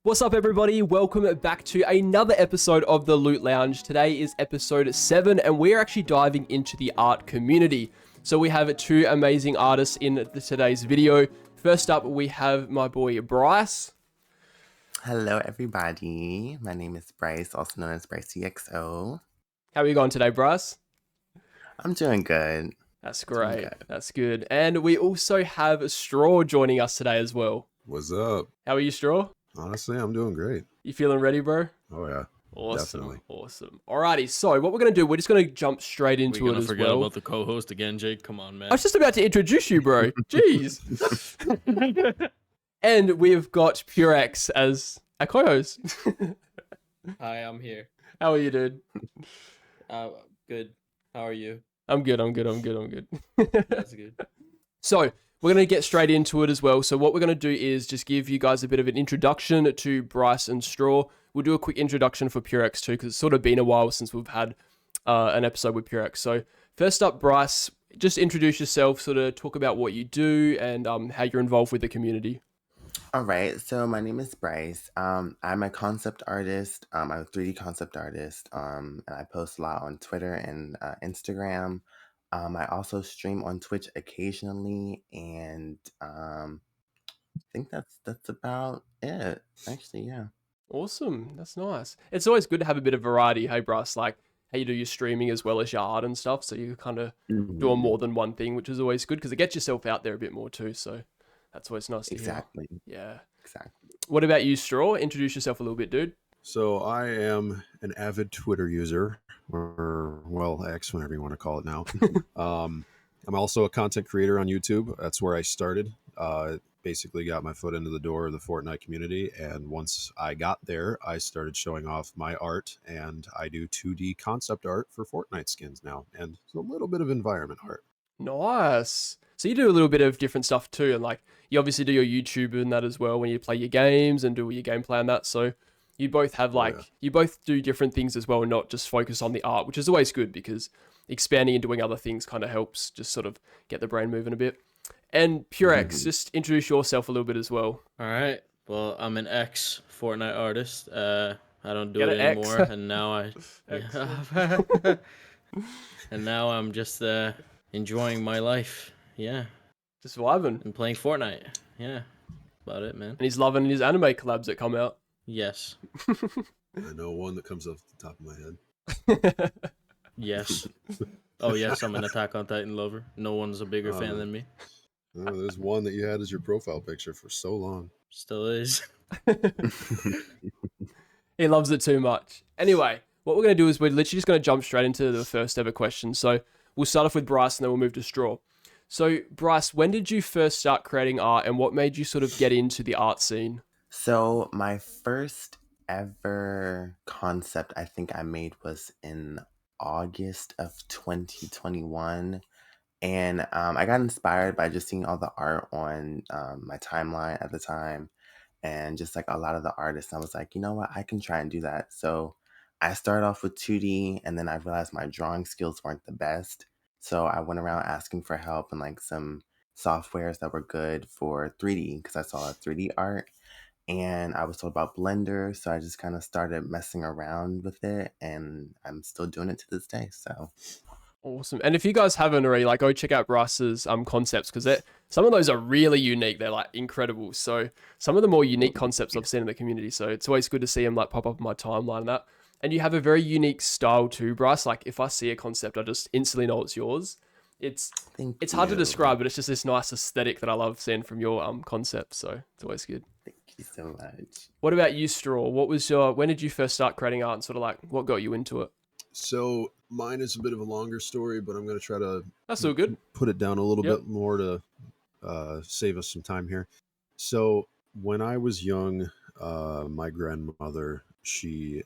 What's up, everybody? Welcome back to another episode of the Loot Lounge. Today is episode 7, and we're actually diving into the art community. So we have two amazing artists in today's video. First up, we have my boy Bryce. Hello, everybody. My name is Bryce, also known as Bryce EXO. How are you going today, Bryce? I'm doing good. That's great. That's good. And we also have Straw joining us today as well. What's up? How are you, Straw? Honestly, I'm doing great. You feeling ready, bro? Oh, yeah. Awesome. Definitely. Awesome. Alrighty, so what we're going to do, we're just going to jump straight into it as well. Forget about the co-host again, Jake. Come on, man. I was just about to introduce you, bro. Jeez. And we've got Purex as a co-host. Hi, I'm here. How are you, dude? Good. How are you? I'm good. That's good. So, we're going to get straight into it as well. So what we're going to do is just give you guys a bit of an introduction to Bryce and Straw. We'll do a quick introduction for Purex too, because it's sort of been a while since we've had an episode with Purex. So first up, Bryce, just introduce yourself, sort of talk about what you do and how you're involved with the community. All right, so my name is Bryce. I'm a concept artist. I'm a 3D concept artist, and I post a lot on Twitter and Instagram. I also stream on Twitch occasionally, and I think that's about it. Actually, yeah. Awesome. That's nice. It's always good to have a bit of variety, hey, Bryce, like how you do your streaming as well as your art and stuff. So you kind of doing more than one thing, which is always good because it gets yourself out there a bit more too. So that's always nice to hear. Exactly. Yeah. Exactly. What about you, Straw? Introduce yourself a little bit, dude. So I am an avid Twitter user, or, well, X, whatever you want to call it now. I'm also a content creator on YouTube. That's where I started. Basically got my foot into the door of the Fortnite community, and once I got there, I started showing off my art, and I do 2D concept art for Fortnite skins now, and a little bit of environment art. Nice. So you do a little bit of different stuff too, and like you obviously do your YouTube and that as well when you play your games and do your gameplay and that. So you both have you both do different things as well, and not just focus on the art, which is always good because expanding and doing other things kind of helps just sort of get the brain moving a bit. And Purex, just introduce yourself a little bit as well. All right. Well, I'm an ex-Fortnite artist. I don't do it X. anymore, and now and now I'm just enjoying my life. Yeah, Just vibing. and playing Fortnite. Yeah, about it, man. And he's loving his anime collabs that come out. Yes. I know one that comes off the top of my head. Yes. Oh yes, I'm an Attack on Titan lover. No one's a bigger fan than me. Oh, there's one that you had as your profile picture for so long. Still is. He loves it too much. Anyway, what we're going to do is we're literally just going to jump straight into the first ever question. So we'll start off with Bryce and then we'll move to Straw. So Bryce, when did you first start creating art and what made you sort of get into the art scene? So my first ever concept I think I made was in August of 2021. And I got inspired by just seeing all the art on my timeline at the time, and just like a lot of the artists. I was like, you know what, I can try and do that. So I started off with 2D, and then I realized my drawing skills weren't the best. So I went around asking for help and like some softwares that were good for 3D because I saw 3D art. And I was told about Blender, so I just kind of started messing around with it, and I'm still doing it to this day. So Awesome. And if you guys haven't already, like, go check out Bryce's concepts because some of those are really unique. They're like incredible. So some of the more unique concepts I've seen in the community. So it's always good to see them like pop up on my timeline and that. And you have a very unique style too, Bryce. Like if I see a concept, I just instantly know it's yours. It's hard to describe, but it's just this nice aesthetic that I love seeing from your concepts. So it's always good. thank you so much. What about you, Straw? When did you first start creating art and sort of like what got you into it? So mine is a bit of a longer story, but I'm going to try to That's all good. put it down a little bit more to save us some time here. So when I was young, my grandmother, she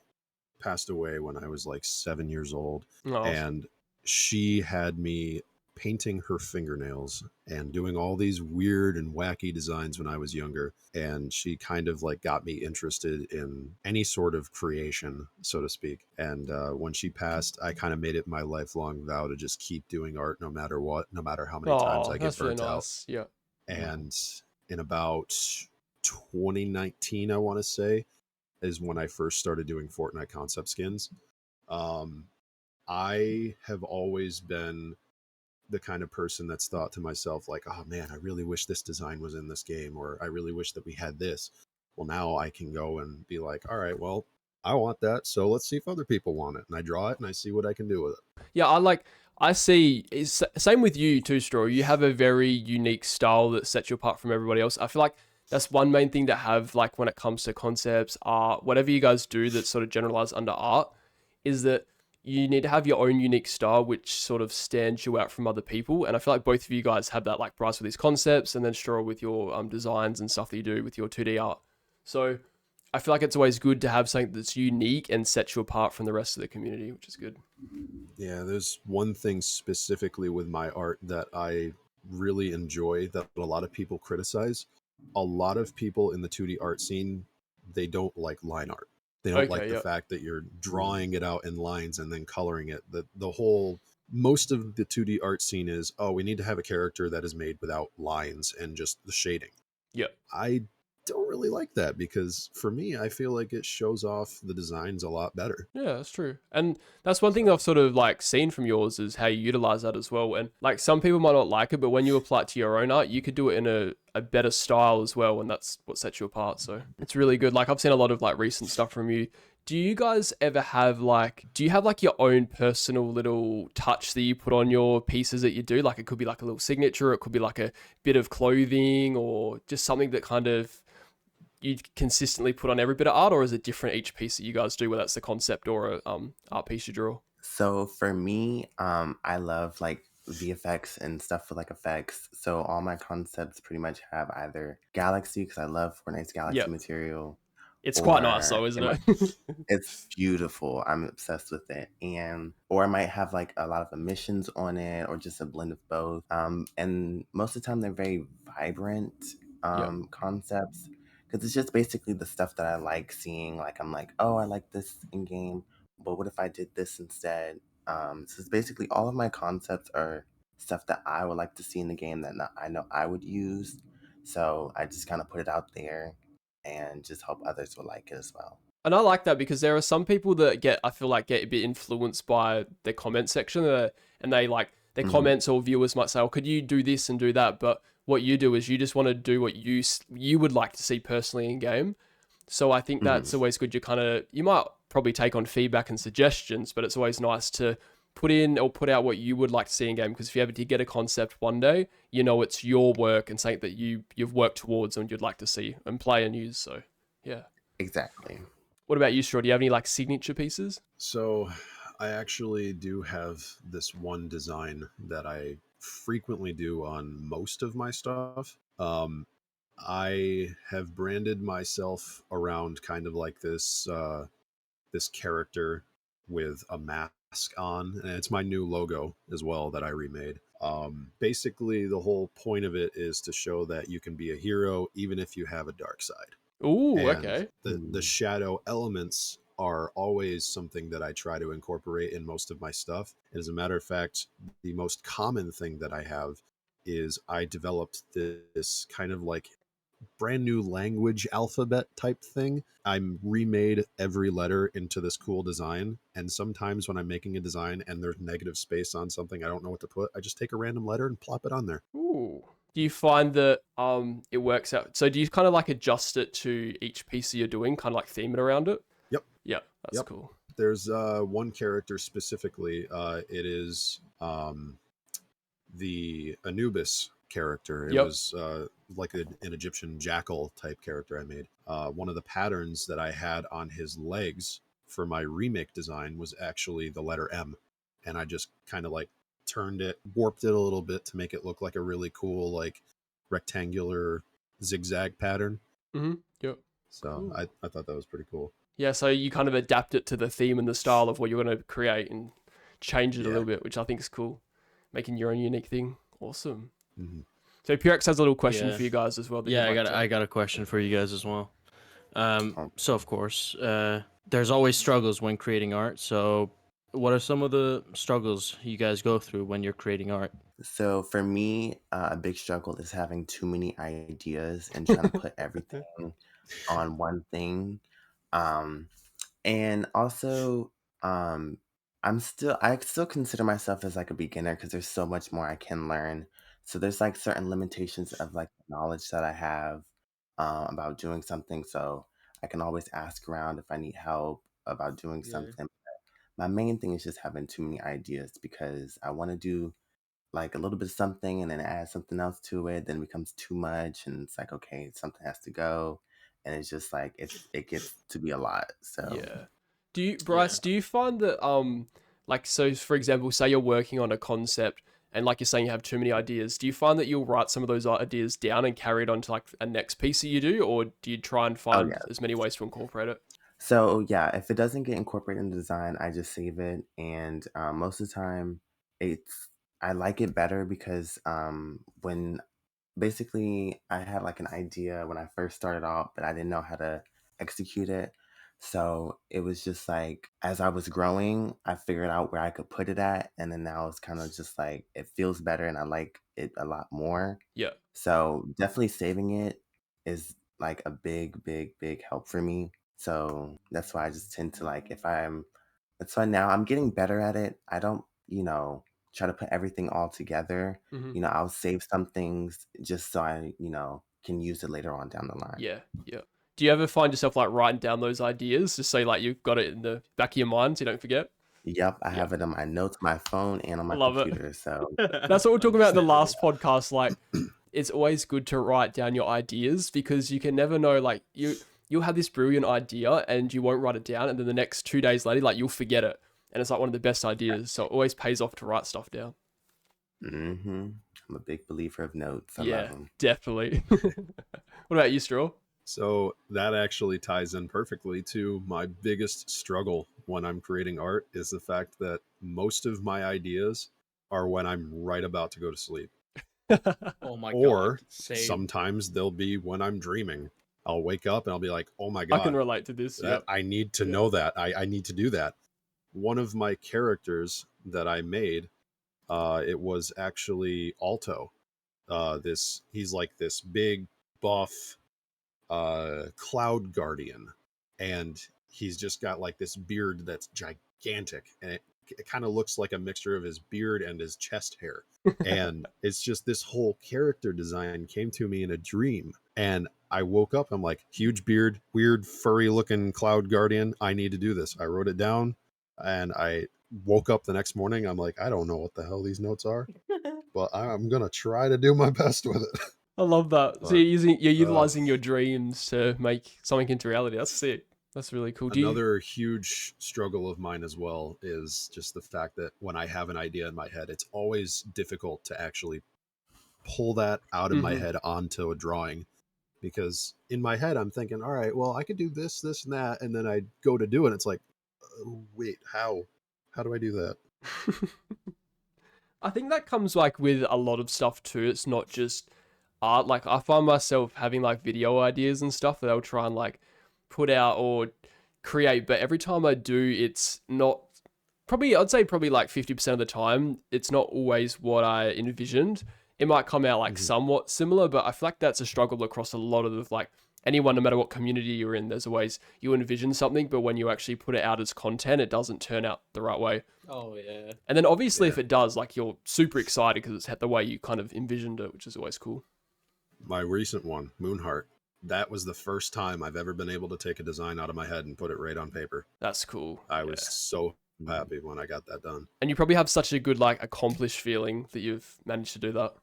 passed away when I was like 7 years old, and she had me painting her fingernails and doing all these weird and wacky designs when I was younger. And she kind of like got me interested in any sort of creation, so to speak. And when she passed, I kind of made it my lifelong vow to just keep doing art no matter what, no matter how many times I get burnt out. Yeah. And in about 2019, I want to say, is when I first started doing Fortnite concept skins. I have always been the kind of person that's thought to myself like, oh man, I really wish this design was in this game, or I really wish that we had this. Well, now I can go and be like, all right, well, I want that, so let's see if other people want it, and I draw it and I see what I can do with it. Yeah, I see it's same with you too, Straw. You have a very unique style that sets you apart from everybody else. I feel like that's one main thing to have, like when it comes to concepts, art, whatever you guys do that's sort of generalized under art, is that you need to have your own unique style which sort of stands you out from other people. And I feel like both of you guys have that, like Bryce with his concepts and then Straw with your designs and stuff that you do with your 2D art. So I feel like it's always good to have something that's unique and sets you apart from the rest of the community, which is good. Yeah, there's one thing specifically with my art that I really enjoy that a lot of people criticize. A lot of people in the 2D art scene, they don't like line art. They don't like the fact that you're drawing it out in lines and then coloring it. The whole, most of the 2D art scene is, oh, we need to have a character that is made without lines and just the shading. Yep. I don't really like that because for me, I feel like it shows off the designs a lot better. Yeah, that's true. And that's one thing I've sort of like seen from yours is how you utilize that as well. And like some people might not like it, but when you apply it to your own art, you could do it in a better style as well. And that's what sets you apart. So it's really good. Like I've seen a lot of like recent stuff from you. Do you guys ever have do you have like your own personal little touch that you put on your pieces that you do? Like it could be like a little signature, it could be like a bit of clothing or just something that kind of you consistently put on every bit of art, or is it different each piece that you guys do, whether that's the concept or a art piece you draw? So for me, I love like VFX and stuff for like effects. So all my concepts pretty much have either galaxy, because I love Fortnite's galaxy material. It's quite nice though, isn't it? It's beautiful. I'm obsessed with it. Or I might have like a lot of emissions on it or just a blend of both. And most of the time they're very vibrant concepts, because it's just basically the stuff that I like seeing. Like I'm like, oh, I like this in game, but what if I did this instead? So it's basically all of my concepts are stuff that I would like to see in the game that I know I would use. So I just kind of put it out there and just hope others will like it as well. And I like that because there are some people that I feel like get a bit influenced by the comment section and they like their comments or viewers might say, oh, could you do this and do that? But what you do is you just want to do what you would like to see personally in game. So I think that's always good. You might probably take on feedback and suggestions, but it's always nice to put in or put out what you would like to see in game, because if you ever did get a concept one day, you know it's your work and something that you've worked towards and you'd like to see and play and use. So yeah, exactly. What about you, Straw? Do you have any like signature pieces? So I actually do have this one design that I frequently do on most of my stuff. I have branded myself around kind of like this this character with a mask on, and it's my new logo as well that I remade. Basically, the whole point of it is to show that you can be a hero even if you have a dark side. Ooh, And okay. The shadow elements are always something that I try to incorporate in most of my stuff. As a matter of fact, the most common thing that I have is I developed this kind of like brand new language alphabet type thing. I'm remade every letter into this cool design. And sometimes when I'm making a design and there's negative space on something, I don't know what to put. I just take a random letter and plop it on there. Ooh. Do you find that it works out? So do you kind of like adjust it to each piece that you're doing, kind of like theme it around it? Yep. Yeah, that's cool. There's one character specifically. It is the Anubis character. It was like an Egyptian jackal type character I made. One of the patterns that I had on his legs for my remake design was actually the letter M. And I just kind of like turned it, warped it a little bit to make it look like a really cool, like rectangular zigzag pattern. Mm-hmm. Yep. So cool. I thought that was pretty cool. Yeah, so you kind of adapt it to the theme and the style of what you're going to create and change it a little bit, which I think is cool. Making your own unique thing. Awesome. Mm-hmm. So Purex has a little question for you guys as well. Yeah, I got a question for you guys as well. So of course, there's always struggles when creating art. So What are some of the struggles you guys go through when you're creating art? So for me, a big struggle is having too many ideas and trying to put everything on one thing. Um, and also, um, I still consider myself as like a beginner because there's so much more I can learn. So there's like certain limitations of like knowledge that I have about doing something. So I can always ask around if I need help about doing Yeah. something. My main thing is just having too many ideas because I want to do like a little bit of something and then add something else to it, then it becomes too much and it's like, okay, something has to go. And it's just like it gets to be a lot. So Yeah. Do you, Yeah. Bryce, do you find that like, so for example, say you're working on a concept and like you're saying you have too many ideas, do you find that you'll write some of those ideas down and carry it on to like a next piece that you do, or do you try and oh find yeah. as many ways to incorporate it? So yeah, if it doesn't get incorporated in design, I just save it, and most of the time, it's I like it better because when basically I had like an idea when I first started off, but I didn't know how to execute it. So it was just like as I was growing, I figured out where I could put it at, and then now it's kind of just like it feels better, and I like it a lot more. Yeah. So definitely saving it is like a big help for me. So that's why I just tend to like if I'm that's why now I'm getting better at it. I don't, try to put everything all together. Hmm. I'll save some things just so I, can use it later on down the line. Yeah. Yeah. Do you ever find yourself like writing down those ideas just so like you've got it in the back of your mind so you don't forget? Yep, I Yeah. have it on my notes, my phone, and on I my love it. computer. So That's what we're talking about in the Same. last podcast. Like, it's always good to write down your ideas because you can never know. Like, you'll have this brilliant idea and you won't write it down, and then the next 2 days later, like you'll forget it, and it's like one of the best ideas. So it always pays off to write stuff down. I'm a big believer of notes. I love Yeah, them. definitely. What about you, Straw? So that actually ties in perfectly to my biggest struggle when I'm creating art is the fact that most of my ideas are when I'm right about to go to sleep. Oh my god. Or Same. sometimes they'll be when I'm dreaming. I'll wake up and I'll be like, oh my I can God, relate to this. that Yep. I need to Yeah. know that. I need to do that. One of my characters that I made, it was actually Alto. He's like this big buff cloud guardian, and he's just got like this beard that's gigantic, and it kind of looks like a mixture of his beard and his chest hair. And it's just this whole character design came to me in a dream, and I woke up, I'm like, huge beard, weird furry looking cloud guardian, I need to do this. I wrote it down, and I woke up the next morning, I'm like, I don't know what the hell these notes are, but I'm gonna try to do my best with it. I love that. So But you're uh utilizing your dreams to make something into reality. That's sick. That's really cool. Do you? another huge struggle of mine as well is just the fact that when I have an idea in my head, it's always difficult to actually pull that out of my Hmm. head onto a drawing, because in my head I'm thinking, all right, well, I could do this and that, and then I go to do it, it's like, oh, wait, how do I do that? I think that comes like with a lot of stuff too. It's not just art. Like I find myself having like video ideas and stuff that I'll try and like put out or create, but every time I do, it's not probably I'd say probably like 50% of the time, it's not always what I envisioned. It might come out like Mhm. somewhat similar, but I feel like that's a struggle across a lot of the, like anyone, no matter what community you're in, there's always you envision something, but when you actually put it out as content, it doesn't turn out the right way. Oh yeah. And then obviously Yeah, if it does, like you're super excited because it's the way you kind of envisioned it, which is always cool. my recent one, Moonheart, that was the first time I've ever been able to take a design out of my head and put it right on paper. That's cool. I Yeah. was so happy when I got that done. And you probably have such a good like accomplished feeling that you've managed to do that.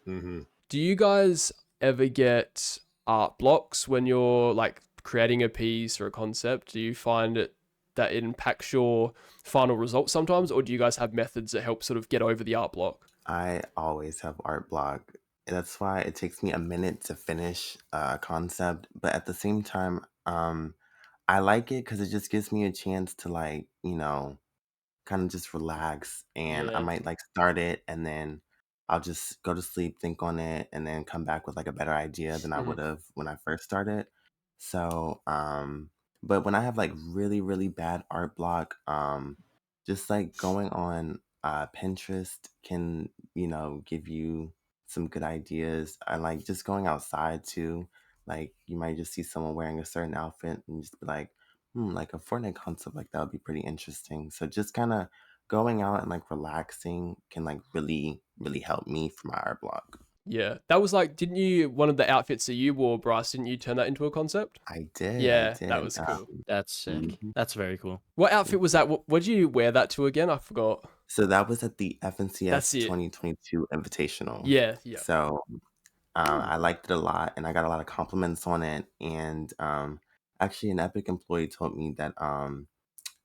Hmm. Do you guys ever get art blocks when you're like creating a piece or a concept? Do you find it that it impacts your final result sometimes, or do you guys have methods that help sort of get over the art block? I always have art block. That's why it takes me a minute to finish a concept, but at the same time, I like it because it just gives me a chance to like, kind of just relax, and I Yeah. might like start it and then I'll just go to sleep, think on it, and then come back with like a better idea than I Hmm. would have when I first started. So, but when I have like really bad art block, just like going on Pinterest can, give you some good ideas. I like just going outside too. Like you might just see someone wearing a certain outfit and just be like, like a Fortnite concept like that would be pretty interesting. So just kind of going out and like relaxing can like really, really help me for my art block. Yeah, that was like, didn't you, one of the outfits that you wore, Bryce, didn't you turn that into a concept? I did, I Yeah, that did. was cool. That's sick. Mhm. That's very cool. What outfit was that? What did you wear that to again? I forgot. So that was at the That's FNCS it. 2022 Invitational. Yeah, yeah. So I liked it a lot, and I got a lot of compliments on it. And actually, an Epic employee told me that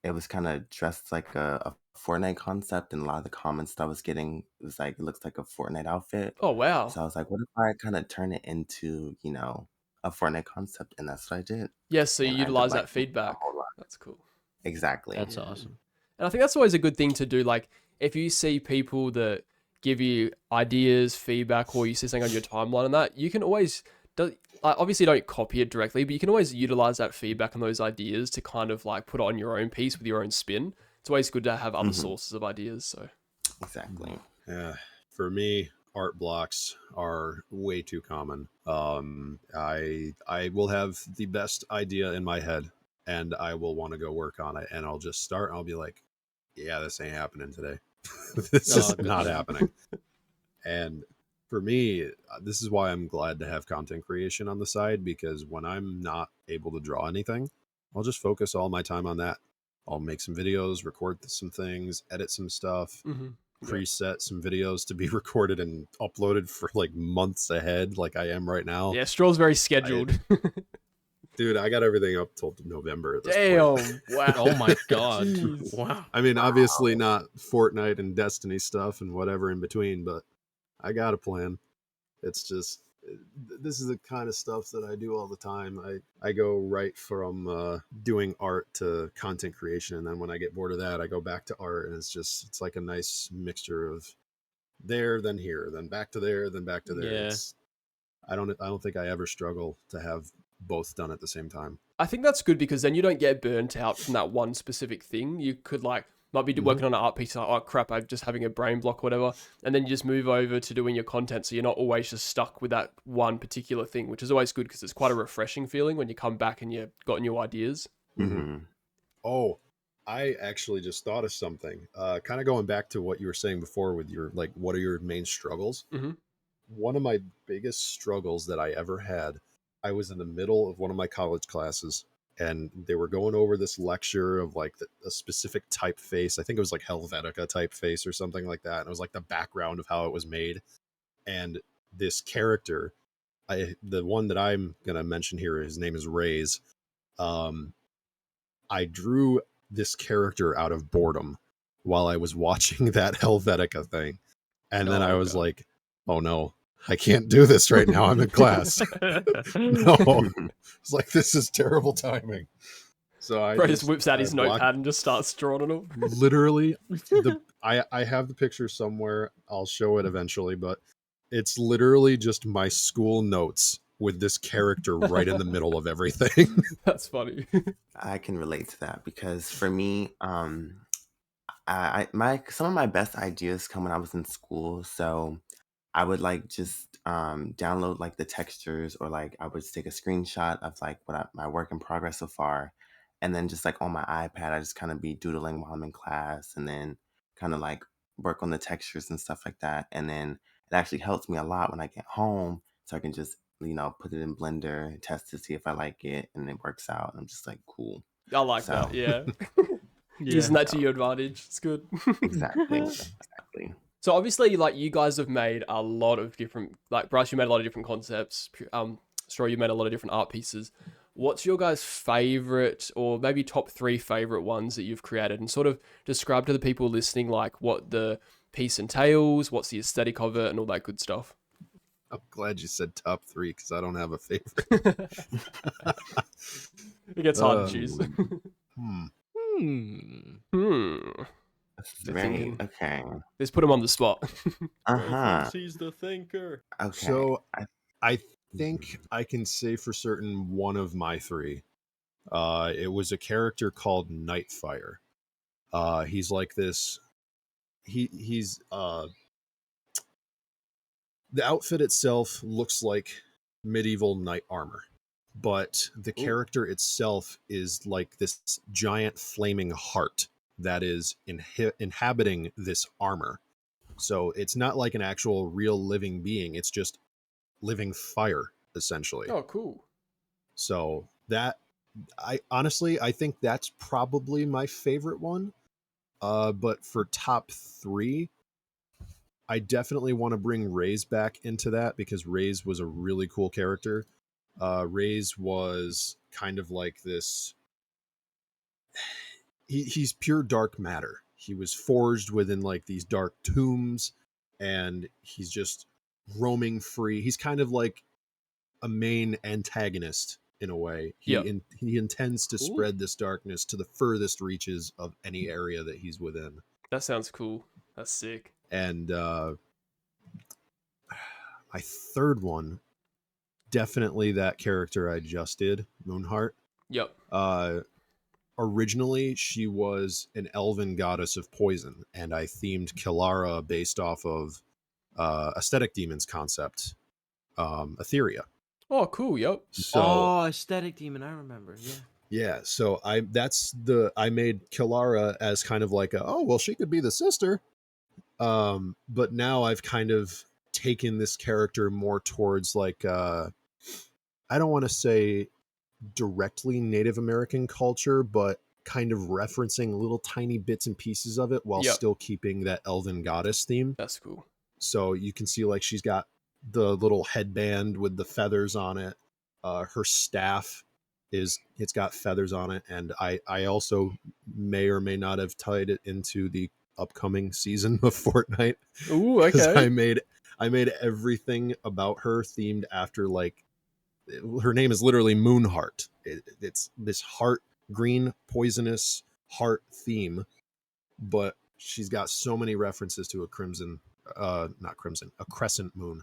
it was kind of dressed like a Fortnite concept, and a lot of the comments that I was getting was like, it looks like a Fortnite outfit. Oh, wow. So I was like, what if I kind of turn it into, a Fortnite concept? And that's what I did. Yeah, so you And I ended up utilize that liking it a feedback. whole lot. That's cool. Exactly. That's Yeah. awesome. And I think that's always a good thing to do. Like, if you see people that give you ideas, feedback, or you see something on your timeline and that, you can always, obviously don't copy it directly, but you can always utilize that feedback and those ideas to kind of like put it on your own piece with your own spin. It's always good to have other Mhm. sources of ideas. So, Exactly. Yeah, for me, art blocks are way too common. I will have the best idea in my head, and I will want to go work on it, and I'll just start. And I'll be like, "Yeah, this ain't happening today. This is good not man. happening." And for me, this is why I'm glad to have content creation on the side, because when I'm not able to draw anything, I'll just focus all my time on that. I'll make some videos, record some things, edit some stuff, yeah. preset some videos to be recorded and uploaded for like months ahead, like I am right now. Yeah, Straw's very scheduled. Dude, I got everything up till November at this Damn. point. Wow. Oh my god. Jeez. Wow. I mean, obviously not Fortnite and Destiny stuff and whatever in between, but I got a plan. It's just, this is the kind of stuff that I do all the time. I go right from doing art to content creation, and then when I get bored of that, I go back to art, and it's like a nice mixture of there, then here, then back to there, then back to there. Yeah. I don't think I ever struggle to have both done at the same time. I think that's good because then you don't get burnt out from that one specific thing. You could might be working on an art piece, like, oh crap, I'm just having a brain block or whatever, and then you just move over to doing your content, so you're not always just stuck with that one particular thing, which is always good because it's quite a refreshing feeling when you come back and you've got new ideas. Mm-hmm. Oh, I actually just thought of something. Kind of going back to what you were saying before with your, like, what are your main struggles? Mhm. One of my biggest struggles that I ever had, I was in the middle of one of my college classes, and they were going over this lecture of like a specific typeface. I think it was like Helvetica typeface or something like that. And it was like the background of how it was made. And this character, the one that I'm going to mention here, his name is Rays. I drew this character out of boredom while I was watching that Helvetica thing. And then I was God. like, oh no, I can't do this right now. I'm in class. No. It's like, this is terrible timing. So I Bro just whips out his blocked- notepad and just starts drawing it all. Literally, I have the picture somewhere. I'll show it eventually, but it's literally just my school notes with this character right in the middle of everything. That's funny. I can relate to that because for me, some of my best ideas come when I was in school. So I would like just download like the textures, or like I would take a screenshot of like my work in progress so far, and then just like on my iPad, I just kind of be doodling while I'm in class, and then kind of like work on the textures and stuff like that. And then it actually helps me a lot when I get home, so I can just put it in Blender, test to see if I like it, and it works out. And I'm just like, cool. I like So that, yeah. Yeah. Using that to your advantage. It's good. exactly. So obviously, like, you guys have made a lot of different, like, Bryce, you made a lot of different concepts. Straw, you made a lot of different art pieces. What's your guys' favorite, or maybe top 3 favorite ones that you've created, and sort of describe to the people listening, like, what the piece entails, what's the aesthetic of it, and all that good stuff? I'm glad you said top 3 because I don't have a favorite. It gets hard to choose. That's They're very thinking. okay. Let's put him on the spot. Uh-huh. He's the thinker. Okay. So I think I can say for certain one of my 3. It was a character called Nightfire. He's like this. He's the outfit itself looks like medieval knight armor, but the Ooh. character itself is like this giant flaming heart that is inhabiting this armor. So it's not like an actual real living being, it's just living fire essentially. Oh, cool. So that I think that's probably my favorite one. But for top 3, I definitely want to bring Raze back into that because Raze was a really cool character. Raze was kind of like this. He's pure dark matter. He was forged within like these dark tombs, and he's just roaming free. He's kind of like a main antagonist in a way. Yep. He intends to Cool. spread this darkness to the furthest reaches of any area that he's within. That sounds cool. That's sick. And my third one, definitely that character I just did, Moonheart. Yep. Originally, she was an elven goddess of poison, and I themed Kilara based off of Aesthetic Demon's concept, Etheria. Oh, cool. Yep. So, Aesthetic Demon, I remember. Yeah. yeah, so I made Kilara as kind of like she could be the sister. But now I've kind of taken this character more towards like I don't want to say directly Native American culture, but kind of referencing little tiny bits and pieces of it while Yep. still keeping that elven goddess theme. That's cool. So you can see like she's got the little headband with the feathers on it. Her staff it's got feathers on it, and I also may or may not have tied it into the upcoming season of Fortnite. Ooh, 'Cause okay. I made everything about her themed after like her name is literally Moonheart. It's this heart, green poisonous heart theme, but she's got so many references to a crescent moon.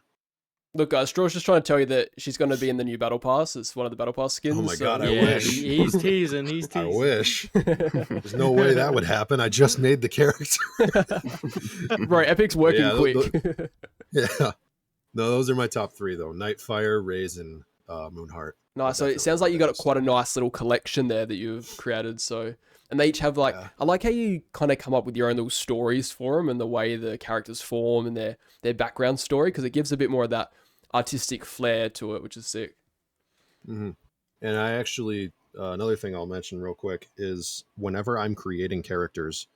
Look, guys, Straw's just trying to tell you that she's going to be in the new Battle Pass. It's one of the Battle Pass skins. Oh my God, I Yeah, wish. he's teasing. He's I teasing. wish. There's no way that would happen. I just made the character. Bro, Epic's working Yeah, quick. Yeah. No, those are my top 3 though. Nightfire, Raze, and Moonheart. Nice. So it sounds like you got quite a nice little collection there that you've created. So, and they each have like, Yeah. I like how you kind of come up with your own little stories for them and the way the characters form and their background story, because it gives a bit more of that artistic flair to it, which is sick. Mm-hmm. And I actually, another thing I'll mention real quick is whenever I'm creating characters,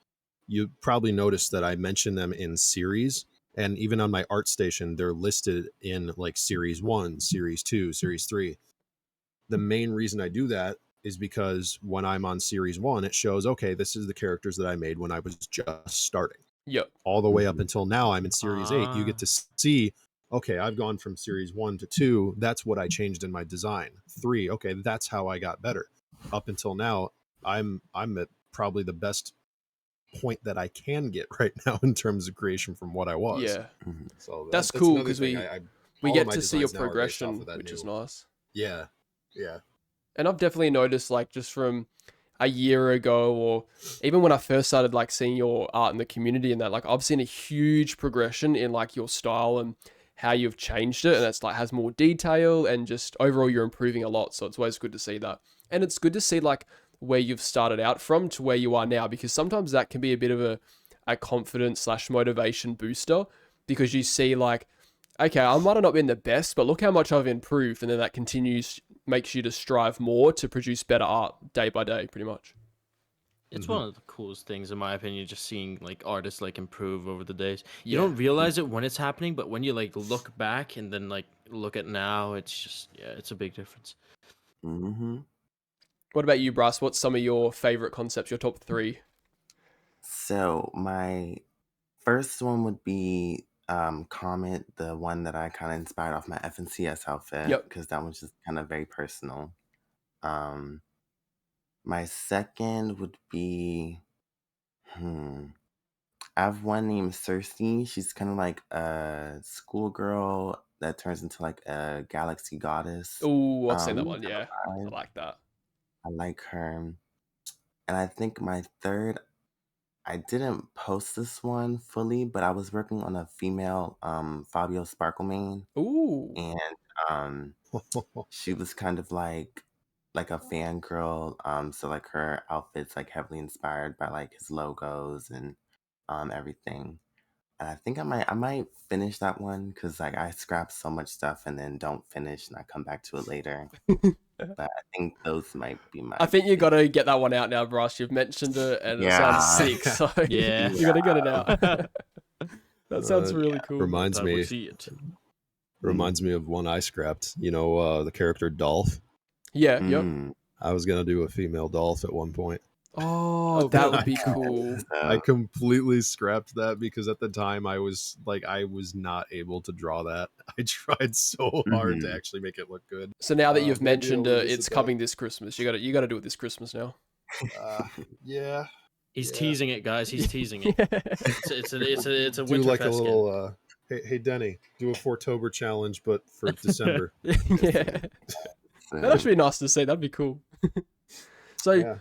you probably noticed that I mention them in series. And even on my art station, they're listed in like series 1, series 2, series 3. The main reason I do that is because when I'm on series 1, it shows, okay, this is the characters that I made when I was just starting. Yep. All the way up Mhm. until now, I'm in series 8. You get to see, okay, I've gone from series 1 to 2. That's what I changed in my design. 3, okay, that's how I got better. Up until now, I'm at probably the best point that I can get right now in terms of creation from what I was. Yeah. Mhm. So That's that's cool another because thing. we all of get my to see your designs now are based off progression, of that which is new- nice. Yeah. Yeah. And I've definitely noticed, like, just from a year ago, or even when I first started like seeing your art in the community and that, like, I've seen a huge progression in like your style and how you've changed it, and it's like has more detail and just overall you're improving a lot. So it's always good to see that. And it's good to see like where you've started out from to where you are now, because sometimes that can be a bit of a confidence / motivation booster, because you see like, okay, I might have not been the best, but look how much I've improved. And then that makes you to strive more to produce better art day by day, pretty much. It's Mhm. one of the coolest things, in my opinion, just seeing like artists like improve over the days. You Yeah. don't realize it when it's happening, but when you like look back and then like look at now, it's just it's a big difference. Mhm. What about you, Bryce? What's some of your favorite concepts, your top 3? So my first one would be Comet, the one that I kind of inspired off my FNCS outfit, Yep. because that was just kind of very personal. Um, my second would be, I have one named Cersei. She's kind of like a schoolgirl that turns into like a galaxy goddess. Oh, I've seen that Um, one. Yeah, I I, like that. I like her. And I think my third, I didn't post this one fully, but I was working on a female Fabio Sparklemane, Ooh. and um she was kind of like a fangirl. So like her outfits like heavily inspired by like his logos and everything. And I think I might finish that one because like I scrap so much stuff and then don't finish and I come back to it later. But I think those might be my I think you got big. to get that one out now, Bryce. You've mentioned it, and it sounds Yeah. sick. So Yeah. you got to get it out. That sounds really Yeah. cool. Reminds I would me see it. reminds me of one I scrapped. You know, the character Dolph. Yeah. Yep. Mm. I was gonna do a female Dolph at one point. Oh, that would be I cool. I completely scrapped that because at the time I was not able to draw that. I tried so hard to Mhm. actually make it look good. So now that you've Maybe mentioned I'll it, revisit it's that. coming this Christmas. You got to do it this Christmas now. Yeah. He's Yeah. teasing it, guys. He's teasing it. Yeah. It's a Do Winterfest like a skin. little hey Denny, do a Fortober challenge but for December. Yeah. So, That'd actually be nice to see. That'd be cool. So Yeah.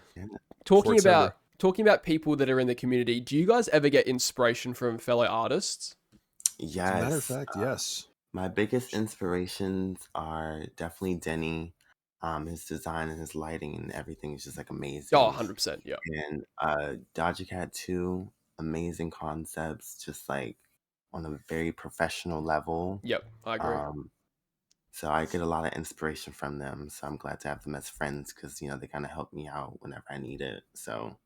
talking Fortsember. about people that are in the community, do you guys ever get inspiration from fellow artists? As a matter of yes. fact, yes. My biggest inspirations are definitely Denny. His design and his lighting and everything is just like amazing. Oh, 100%. Yeah. And Doja Cat too, amazing concepts, just like on a very professional level. Yep. I agree. So I get a lot of inspiration from them. So I'm glad to have them as friends because they kind of help me out whenever I need it. So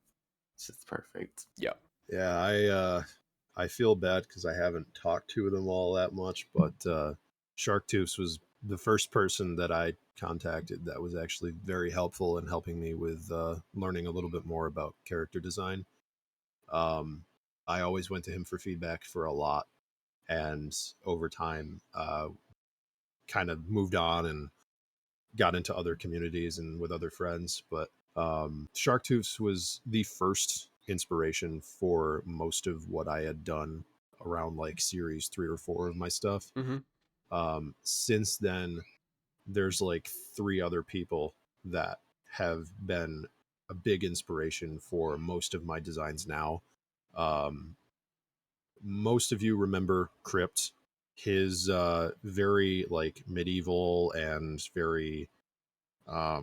it's just perfect. Yep. Yeah, I feel bad because I haven't talked to them all that much, but Sharktooth was the first person that I contacted that was actually very helpful in helping me with learning a little bit more about character design. I always went to him for feedback for a lot, and over time, kind of moved on and got into other communities and with other friends. But Sharktooth was the first inspiration for most of what I had done around like series 3 or 4 of my stuff. Mm-hmm. Since then, there's like 3 other people that have been a big inspiration for most of my designs now. Most of you remember Crypt, his very like medieval and very I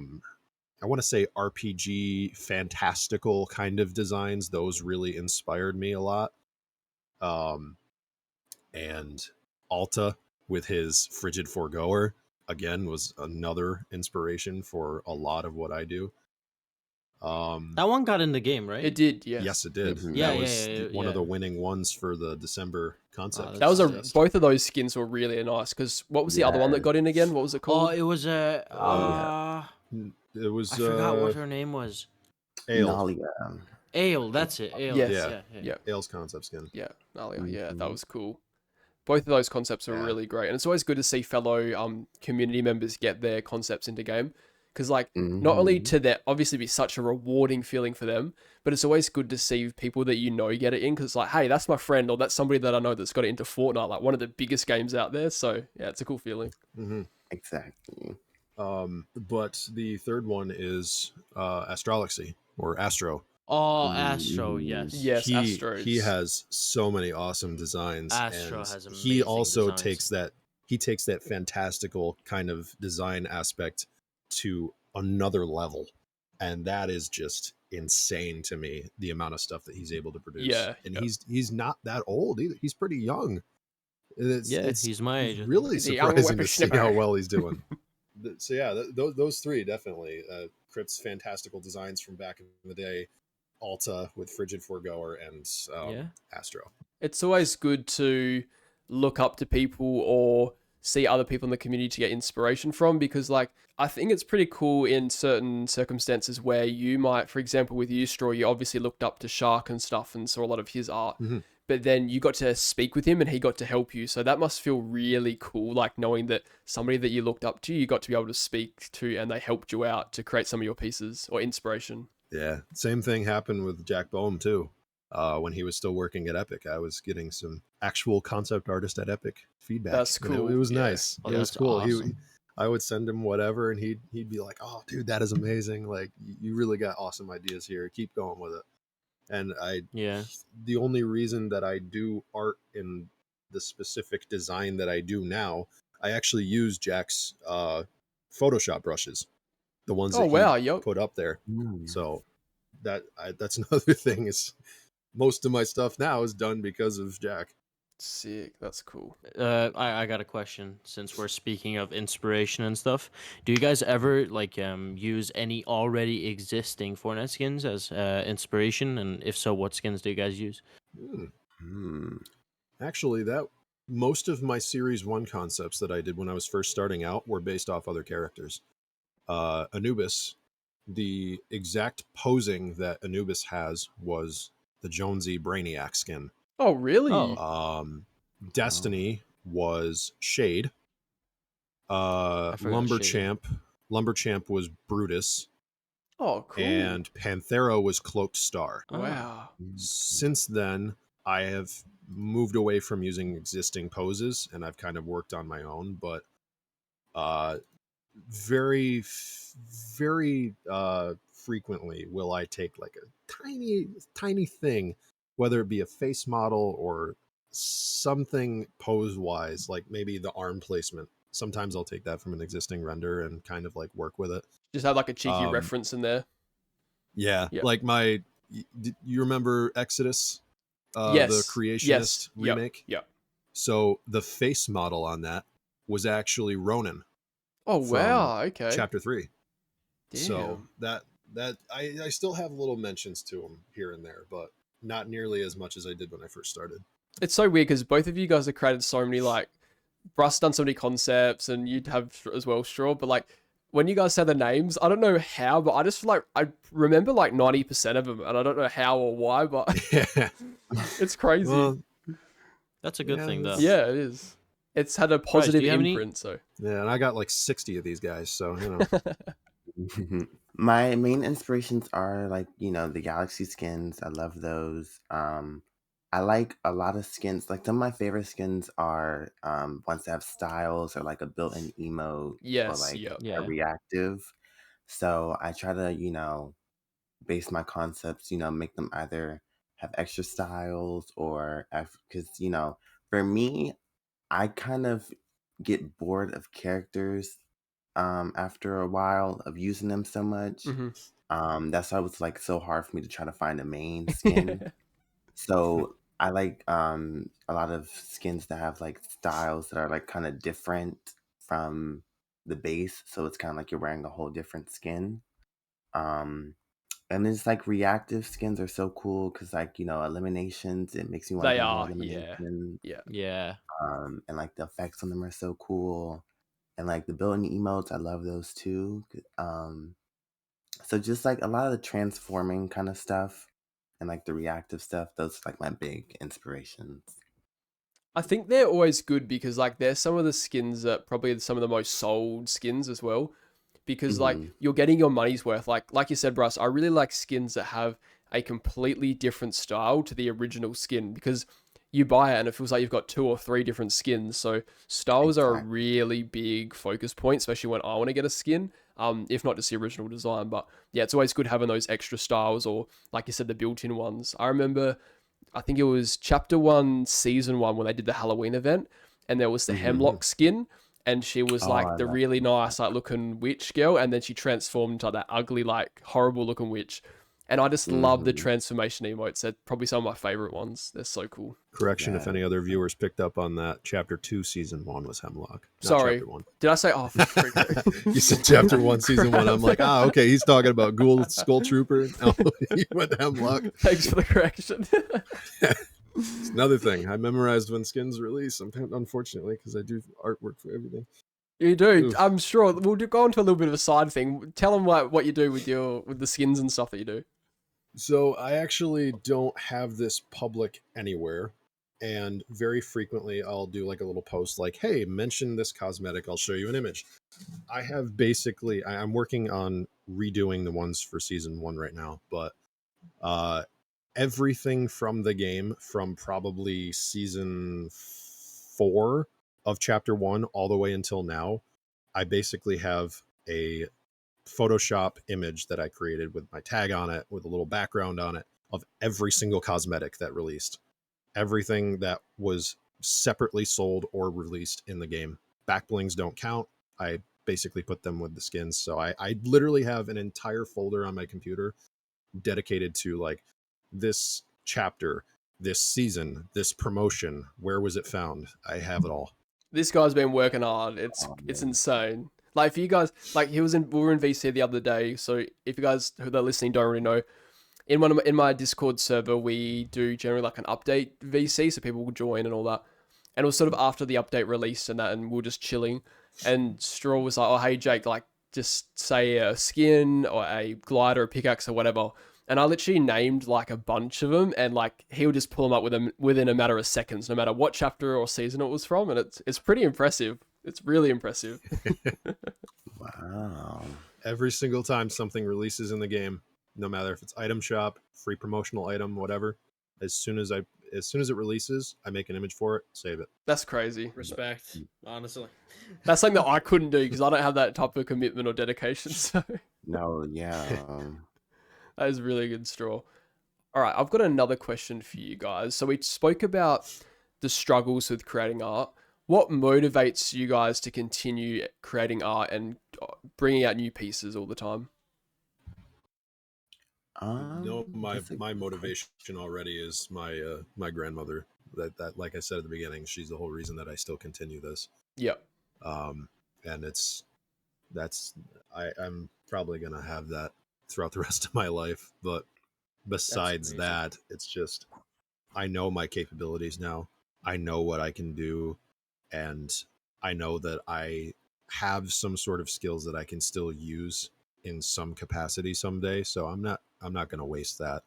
want to say RPG fantastical kind of designs. Those really inspired me a lot. And Alta with his Frigid Foregoer again was another inspiration for a lot of what I do. That one got in the game, right? It did. Yes. Yes, it did. Mhm. Yeah, That was yeah, one of yeah. the winning ones for the December concept. That was contest. both of those skins were really nice. Because what was the other one that Yes. got in again? What was it Oh, called? it was It was I forgot what her name was. Ale. Nalia. Ale, that's it. Ale. Yes. Yeah. Yeah. Ale's concept skin. Yeah. Nalia. Yeah, that Mhm. was cool. Both of those concepts are Yeah. really great, and it's always good to see fellow community members get their concepts into game. Because like not only Mhm. to that obviously be such a rewarding feeling for them, but it's always good to see people that get it in. Because like, hey, that's my friend, or that's somebody that I know that's got it into Fortnite, like one of the biggest games out there. So yeah, it's a cool feeling. Mm-hmm. Exactly. But the third one is Astroloxy or Astro. Oh, Astro, yes. Yes, he Astros. has so many awesome designs. Astro and has he amazing also designs. takes that fantastical kind of design aspect to another level, and that is just insane to me, the amount of stuff that he's able to produce. Yeah, And yeah. he's not that old either. He's pretty young. It's He's my age. I think. really He's a young surprising to see how whippersnapper. well he's doing. So yeah, those 3 definitely. Crypt's fantastical designs from back in the day, Alta with Frigid Foregoer, and Astro. It's always good to look up to people or see other people in the community to get inspiration from, because like I think it's pretty cool in certain circumstances where you might, for example, with you, Straw, you obviously looked up to Shark and stuff and saw a lot of his art. Mm-hmm. But then you got to speak with him and he got to help you. So that must feel really cool, like knowing that somebody that you looked up to, you got to be able to speak to and they helped you out to create some of your pieces or inspiration. Yeah, same thing happened with Jack Boehm too. When he was still working at Epic, I was getting some actual concept artist at Epic feedback. That's and cool. It was Yeah. nice. Oh, It was that's cool. awesome. I would send him whatever, and he'd be like, "Oh, dude, that is amazing! Like, you really got awesome ideas here. Keep going with it." And Yeah. the only reason that I do art in the specific design that I do now, I actually use Jack's Photoshop brushes, the ones Oh that he wow, yep. put up there. Mm. So that's another thing, is most of my stuff now is done because of Jack. Sick. That's cool. I got a question, since we're speaking of inspiration and stuff. Do you guys ever like use any already existing Fortnite skins as inspiration? And if so, what skins do you guys use? Hmm. Hmm. Actually, that most of my series 1 concepts that I did when I was first starting out were based off other characters. Anubis, the exact posing that Anubis has was the Jonesy Brainiac skin. Oh really? Oh. Oh. Destiny was Shade. I forgot Shade. Lumberchamp was Brutus, Oh cool. and Panthera was Cloaked Star. Oh. Wow. Since then, I have moved away from using existing poses, and I've kind of worked on my own. But very, very frequently will I take like a tiny thing, whether it be a face model or something pose wise, like maybe the arm placement. Sometimes I'll take that from an existing render and kind of like work with it. Just had like a cheeky Um, reference in there. yeah, Yep. like you remember Exodus, the Yes. Creationist Yes. Yep. remake? Yep. So the face model on that was actually Ronan Oh from wow. Okay. Chapter 3. Damn. So that I still have little mentions to them here and there, but not nearly as much as I did when I first started. It's so weird because both of you guys have created so many like Russ done so many concepts and you'd have as well, Straw. But like when you guys say the names, I don't know how, but I just feel like I remember like 90% of them, and I don't know how or why, but Yeah. it's crazy. Well, That's a good yeah, thing, though. Yeah, it is. It's had a do positive you have any- imprint. So yeah, and I got like 60 of these guys, so you know. My main inspirations are like, the Galaxy skins. I love those. I like a lot of skins. Like some of my favorite skins are ones that have styles or like a built-in emote or yes, like yep. a Yeah. reactive. So I try to, base my concepts, make them either have extra styles or because, for me, I kind of get bored of characters after a while of using them so much. Hmm. That's why it was like so hard for me to try to find a main skin. So I like a lot of skins that have like styles that are like kind of different from the base. So it's kind of like you're wearing a whole different skin. Um, and it's like reactive skins are so cool because like eliminations, it makes me want to They do more are, yeah, eliminations. yeah. Yeah. And like the effects on them are so cool. And like the built-in emotes, I love those too. So just like a lot of the transforming kind of stuff and like the reactive stuff, those are like my big inspirations. I think they're always good because like they're some of the skins that probably some of the most sold skins as well. Because like Hmm. you're getting your money's worth. Like you said, Bruss, I really like skins that have a completely different style to the original skin because you buy it and it feels like you've got 2 or 3 different skins. So styles are a Exactly. really big focus point, especially when I want to get a skin. If not just the original design, but yeah, it's always good having those extra styles or like you said, the built-in ones. I remember I think it was chapter 1, season 1 when they did the Halloween event, and there was the Hmm. Hemlock skin, and she was Oh, like I the love really nice like looking witch girl, and then she transformed into that ugly like horrible looking witch. And I just love the hmm transformation emotes. They're probably some of my favorite ones. They're so cool. Correction, if Yeah. any other viewers picked up on that, Chapter 2, Season 1 was Hemlock, not Sorry, Chapter 1. did I say? Oh, frick. You said Chapter 1, Season 1. I'm like, okay, he's talking about Ghoul Skull Trooper. Oh, he went Hemlock. Thanks for the correction. It's another thing. I memorized when skins release, unfortunately, because I do artwork for everything. You do. Oof. I'm sure we'll go on to a little bit of a side thing. Tell them what you do with the skins and stuff that you do. So I actually don't have this public anywhere. And very frequently I'll do like a little post like, hey, mention this cosmetic, I'll show you an image. I'm working on redoing the ones for season 1 right now, but everything from the game from probably season 4 of chapter 1 all the way until now, I basically have a Photoshop image that I created with my tag on it, with a little background on it, of every single cosmetic that released, everything that was separately sold or released in the game. Back blings don't count. I basically put them with the skins. So I literally have an entire folder on my computer dedicated to like this chapter, this season, this promotion. Where was it found? I have it all. This guy's been working hard. It's insane. Like if you guys like we were in VC the other day. So if you guys who are listening don't really know, in my Discord server we do generally like an update VC, so people will join and all that. And it was sort of after the update released and that, and we were just chilling. And Straw was like, "Oh hey Jake, like just say a skin or a glider, a pickaxe or whatever." And I literally named like a bunch of them, and like he'll just pull them up within a matter of seconds, no matter what chapter or season it was from, and it's pretty impressive. It's really impressive. Wow. Every single time something releases in the game, no matter if it's item shop, free promotional item, whatever, as soon as it releases, I make an image for it, save it. That's crazy. Respect, honestly. That's something that I couldn't do because I don't have that type of commitment or dedication. So No, yeah. that is really good, Straw. All right, I've got another question for you guys. So we spoke about the struggles with creating art. What motivates you guys to continue creating art and bringing out new pieces all the time? No, my that's a good motivation already is my grandmother. That like I said at the beginning, she's the whole reason that I still continue this. Yep. And I'm probably gonna have that throughout the rest of my life. But besides amazing. that, it's just I know my capabilities now. I know what I can do, and I know that I have some sort of skills that I can still use in some capacity someday. So I'm not going to waste that.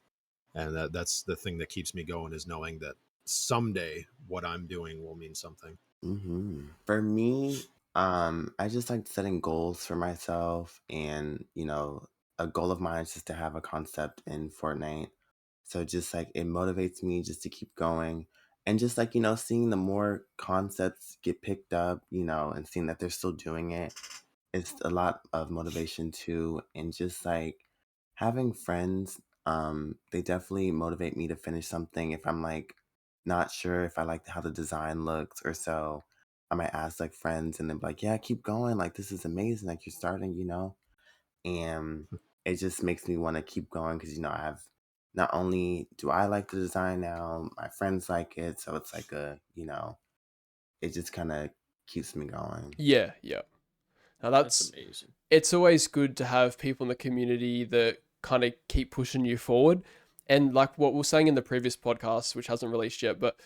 And that's the thing that keeps me going, is knowing that someday what I'm doing will mean something. For me, I just like setting goals for myself, and a goal of mine is just to have a concept in Fortnite. So just like it motivates me just to keep going, and just like seeing the more concepts get picked up, and seeing that they're still doing it, it's a lot of motivation too. And just like having friends, they definitely motivate me to finish something if I'm like not sure if I like how the design looks or so. I might ask like friends and then be like, yeah, keep going. Like this is amazing. Like you're starting. And it just makes me want to keep going because I have not only do I like the design now, my friends like it. So it's like it just kind of keeps me going. Yeah. Yeah. Now That's amazing. it's always good to have people in the community that kind of keep pushing you forward. And like what we were saying in the previous podcast, which hasn't released yet, but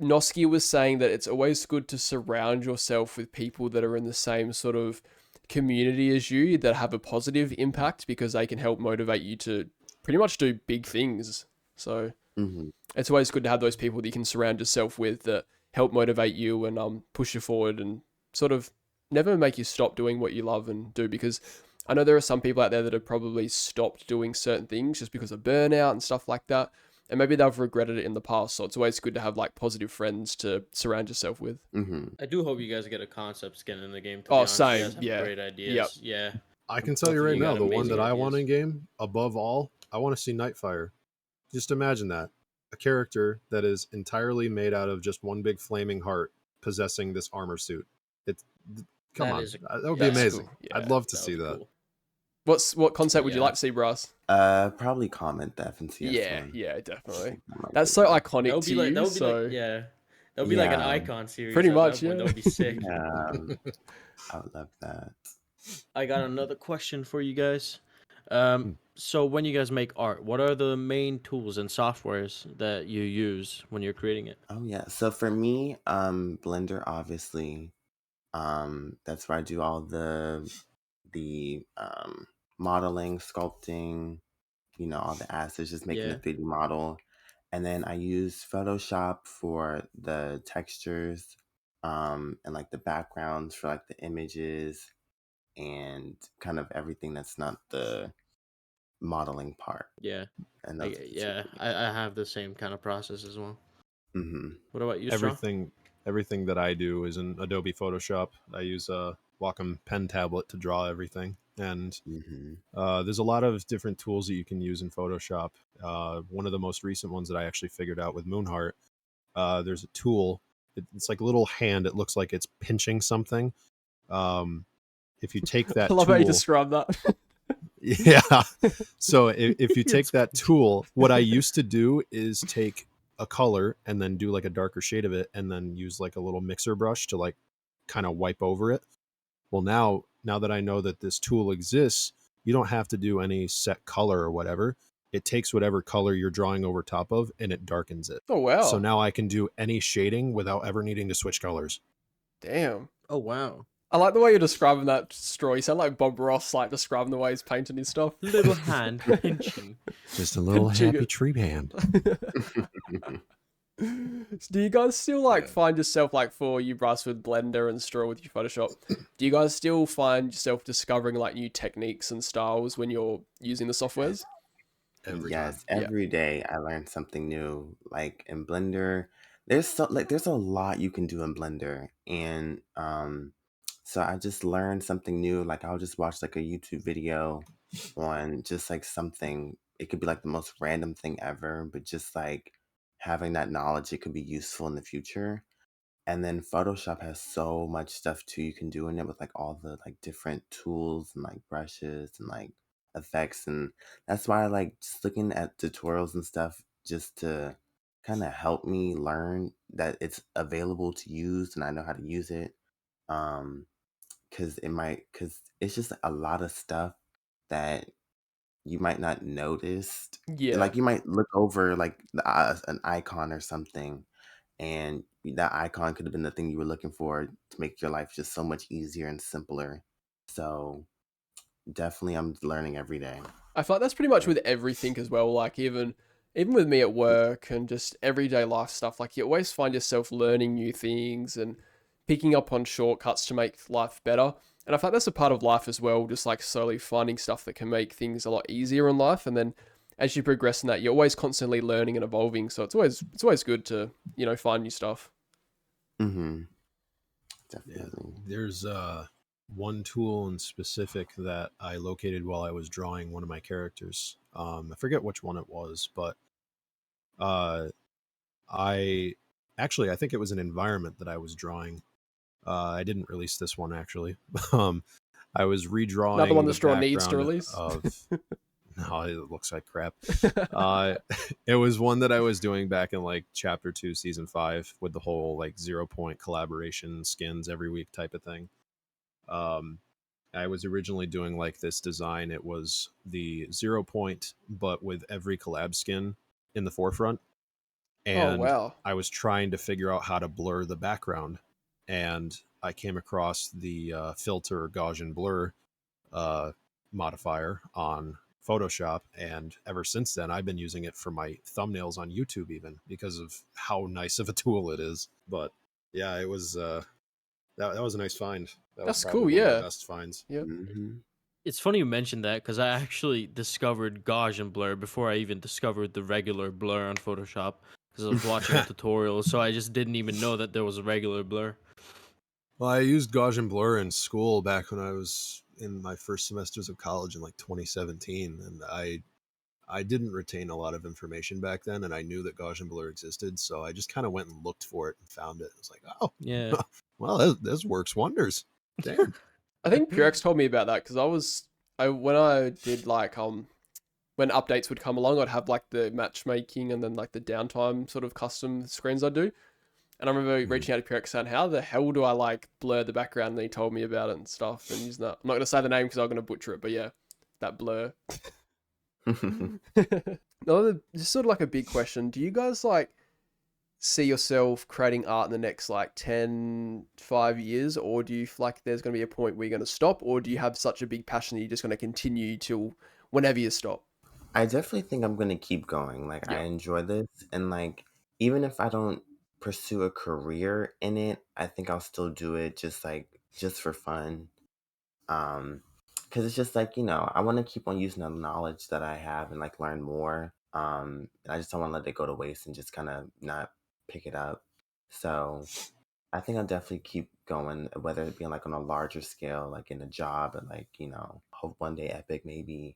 Noski was saying that it's always good to surround yourself with people that are in the same sort of community as you, that have a positive impact, because they can help motivate you to pretty much do big things. So hmm it's always good to have those people that you can surround yourself with that help motivate you and push you forward and sort of never make you stop doing what you love and do. Because I know there are some people out there that have probably stopped doing certain things just because of burnout and stuff like that. And maybe they've regretted it in the past. So it's always good to have like positive friends to surround yourself with. I do hope you guys get a concept skin in the game. To Oh, be honest. same, You guys have yeah. great ideas. Yep. Yeah. I can tell you Both of right you now, got the one amazing that I want ideas. in game, above all, I want to see Nightfire. Just imagine that. A character that is entirely made out of just one big flaming heart possessing this armor suit. Come That on. is a- That would be That's amazing. cool, yeah. I'd love to That see would be that. cool. What concept would you Yeah. like to see, Brass? Probably comment the FNCS Yeah, one. yeah, definitely. I might That's do so that. iconic That would to be like you. that would be So like yeah. That would be like an Yeah. icon series. Pretty at much, that point. yeah. That would be sick. Yeah, I would love that. I got another question for you guys. Hmm. So when you guys make art, what are the main tools and softwares that you use when you're creating it? Oh yeah. So for me, Blender obviously. That's where I do all the modeling, sculpting, all the assets, just making a Yeah. 3D model. And then I use Photoshop for the textures, and like the backgrounds for like the images and kind of everything that's not the modeling part. Yeah. And those are the two. I have the same kind of process as well. Mm-hmm. What about you, Strong? Everything that I do is in Adobe Photoshop. I use Wacom pen tablet to draw everything. And Hmm. there's a lot of different tools that you can use in Photoshop. One of the most recent ones that I actually figured out with Moonheart, there's a tool. It's like a little hand. It looks like it's pinching something. If you take I that love how you tool, describe that. yeah. So if you take It's that tool, what I used to do is take a color and then do like a darker shade of it, and then use like a little mixer brush to like kind of wipe over it. Well, now that I know that this tool exists, you don't have to do any set color or whatever. It takes whatever color you're drawing over top of and it darkens it. Oh wow. So now I can do any shading without ever needing to switch colors. Damn. Oh wow. I like the way you're describing that straw. You sound like Bob Ross, like describing the way he's painting his stuff. Little hand pinching. Just a little Pinching happy it. tree hand. Do you guys still like find yourself, like for you Bryce with Blender and Straw with your Photoshop, do you guys still find yourself discovering like new techniques and styles when you're using the softwares? Every Yes, time. every day I learn something new. Like in Blender, there's a lot you can do in Blender, and so I just learned something new. Like I'll just watch like a YouTube video on just like something. It could be like the most random thing ever, but just like having that knowledge, it could be useful in the future. And then Photoshop has so much stuff too you can do in it with like all the like different tools and like brushes and like effects, and that's why I like just looking at tutorials and stuff just to kind of help me learn that it's available to use and I know how to use it. Um, because it's just a lot of stuff that you might not notice. Yeah. Like you might look over like an icon or something, and that icon could have been the thing you were looking for to make your life just so much easier and simpler. So definitely, I'm learning every day. I feel like that's pretty much with everything as well. Like even with me at work and just everyday life stuff, like you always find yourself learning new things and picking up on shortcuts to make life better. And I feel like that's a part of life as well, just like slowly finding stuff that can make things a lot easier in life. And then as you progress in that, you're always constantly learning and evolving. So it's always good to, find new stuff. Mm-hmm. Yeah, Definitely. there's one tool in specific that I located while I was drawing one of my characters. I forget which one it was, but uh, I think it was an environment that I was drawing. I didn't release this one actually. um, I was redrawing Another one the the straw needs to background release. of. No, it looks like crap. It was one that I was doing back in like chapter 2, season 5, with the whole like 0 point collaboration skins every week type of thing. I was originally doing like this design. It was the 0 point, but with every collab skin in the forefront. Oh, And wow. I was trying to figure out how to blur the background. And I came across the filter Gaussian blur modifier on Photoshop, and ever since then I've been using it for my thumbnails on YouTube, even because of how nice of a tool it is. But yeah, it was that was a nice find. That was That's probably cool, one of yeah. my best finds. Yep. Mm-hmm. It's funny you mentioned that because I actually discovered Gaussian blur before I even discovered the regular blur on Photoshop because I was watching a tutorial, so I just didn't even know that there was a regular blur. Well, I used Gaussian blur in school back when I was in my first semesters of college in like 2017, and I didn't retain a lot of information back then, and I knew that Gaussian blur existed, so I just kind of went and looked for it and found it. I was like, oh, Yeah. well, this works wonders. Damn. I think Purex told me about that because when I did like when updates would come along, I'd have like the matchmaking and then like the downtime sort of custom screens I do. And I remember reaching out to Purex saying, "How the hell do I like blur the background?" And he told me about it and stuff. And using that, I'm not gonna say the name because I'm gonna butcher it, but yeah, that blur. No, just sort of like a big question. Do you guys like see yourself creating art in the next like 10, 5 years, or do you feel like there's going to be a point where you're going to stop, or do you have such a big passion that you're just going to continue till whenever you stop? I definitely think I'm gonna keep going. Like I Yeah. enjoy this, and like even if I don't pursue a career in it, I think I'll still do it just for fun. Um, because it's just like I want to keep on using the knowledge that I have and like learn more. And I just don't want to let it go to waste and just kind of not pick it up. So I think I'll definitely keep going, whether it be like on a larger scale, like in a job, and like hope one day Epic maybe,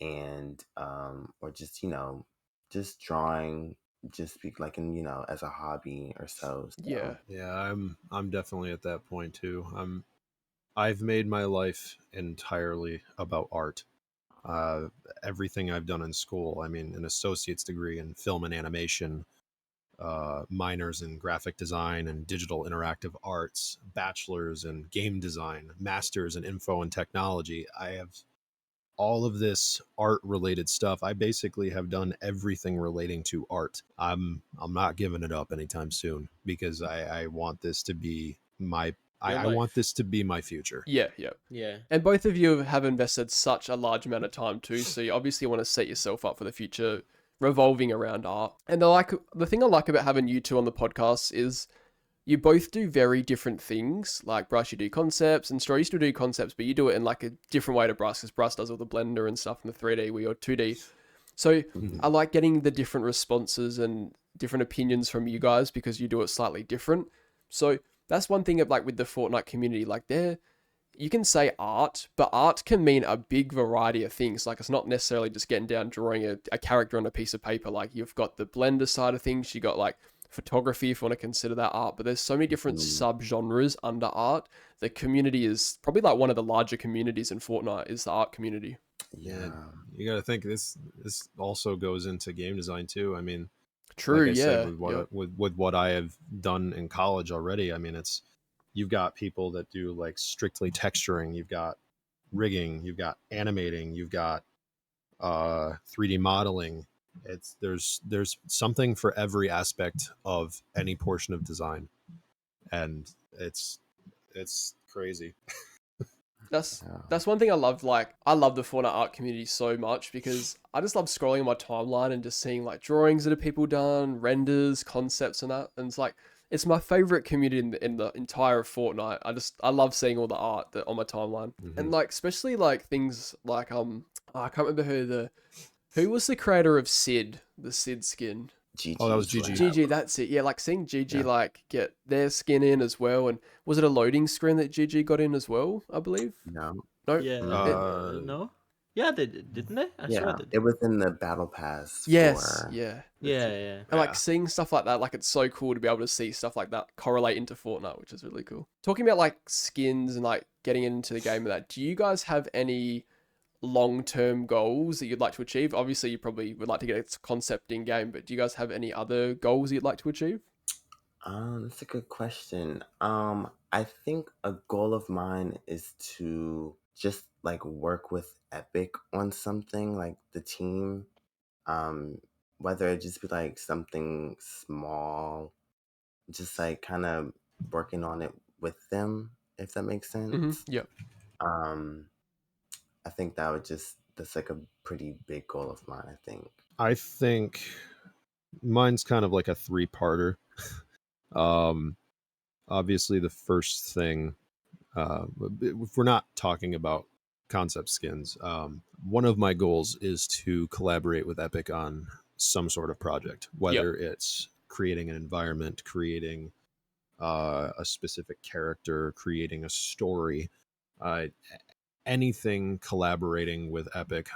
and or just just drawing, just be like in as a hobby or so. Yeah. Yeah, I'm definitely at that point too. I've made my life entirely about art. Uh, Everything I've done in school, I mean, an associate's degree in film and animation, minors in graphic design and digital interactive arts, bachelors in game design, masters in info and technology. I have all of this art related stuff. I basically have done everything relating to art. I'm not giving it up anytime soon because I want this to be my Your I want life. this to be my future. Yeah, yeah. Yeah. And both of you have invested such a large amount of time too, so you obviously want to set yourself up for the future revolving around art. And the thing I like about having you two on the podcast is you both do very different things. Like Bryce, you do concepts, and Stroy, you still do concepts, but you do it in like a different way to Bryce, because Bryce does all the blender and stuff in the 3D, where you're 2D. So I like getting the different responses and different opinions from you guys because you do it slightly different. So that's one thing of like with the Fortnite community, like you can say art, but art can mean a big variety of things. Like it's not necessarily just getting down drawing a character on a piece of paper. Like you've got the blender side of things, you got like photography if you want to consider that art, but there's so many different subgenres under art. The community is probably like one of the larger communities in Fortnite is the art community. Yeah, you got to think this also goes into game design too. I mean, True, like I said, yeah. with what I have done in college already, I mean, it's you've got people that do like strictly texturing, you've got rigging, you've got animating, you've got 3D modeling. It's there's something for every aspect of any portion of design, and it's crazy. That's Yeah. that's one thing I love. Like I love the Fortnite art community so much because I just love scrolling on my timeline and just seeing like drawings that are people done, renders, concepts, and that. And it's my favorite community in the entire Fortnite. I love seeing all the art that on my timeline, and like especially like things like I can't remember who was the creator of Sid, the Sid skin. Oh, that was GG's GG. lab. GG, that's it. Yeah, like seeing GG Yeah. like get their skin in as well. And was it a loading screen that GG got in as well? I believe. No. No. Yeah. No. Yeah, they did, didn't they? I swear Yeah, they it did. was in the battle pass Yes. for Yeah. Yeah, yeah. And like seeing stuff like that, like it's so cool to be able to see stuff like that correlate into Fortnite, which is really cool. Talking about like skins and like getting into the game of that, do you guys have any long-term goals that you'd like to achieve? Obviously, you probably would like to get a concept in game, but do you guys have any other goals you'd like to achieve? That's a good question. I think a goal of mine is to just like work with Epic on something, like the team. Um, Whether it just be like something small, just like kind of working on it with them, if that makes sense. Yeah. Um, I think that's like a pretty big goal of mine, I think. I think mine's kind of like a three-parter. um Obviously the first thing, if we're not talking about concept skins, one of my goals is to collaborate with Epic on some sort of project, whether it's creating an environment, creating a specific character, creating a story, uh, anything collaborating with Epic.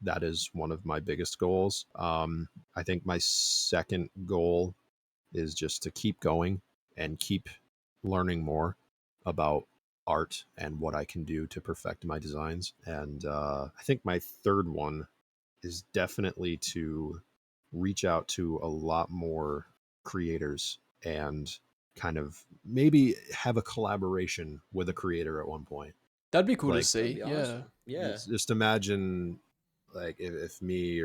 That is one of my biggest goals. I think my second goal is just to keep going and keep learning more about art and what I can do to perfect my designs. And I think my third one is definitely to reach out to a lot more creators and kind of maybe have a collaboration with a creator at one point. That'd be cool to Like, see. That'd be Yeah. awesome. Yeah. Just imagine like if me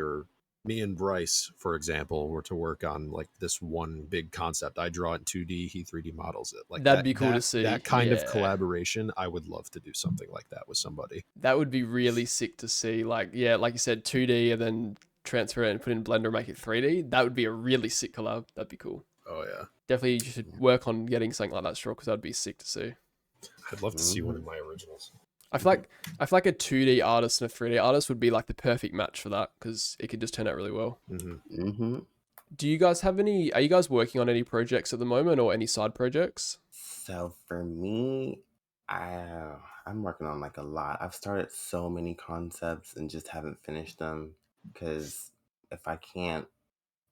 and Bryce, for example, were to work on like this one big concept. I draw it in 2D, he 3D models it. Like That'd be cool to see. That kind of Yeah. collaboration, I would love to do something like that with somebody. That would be really sick to see. Like, yeah, like you said, 2D and then transfer it and put it in Blender and make it 3D. That would be a really sick collab. That'd be cool. Oh yeah. Definitely you should work on getting something like that, Straw, because that'd be sick to see. I'd love to see one of my originals. I feel like a 2D artist and a 3D artist would be like the perfect match for that because it could just turn out really well. Mm-hmm. Mm-hmm. Do you guys have any? Are you guys working on any projects at the moment, or any side projects? So for me, I'm working on like a lot. I've started so many concepts and just haven't finished them because if I can't,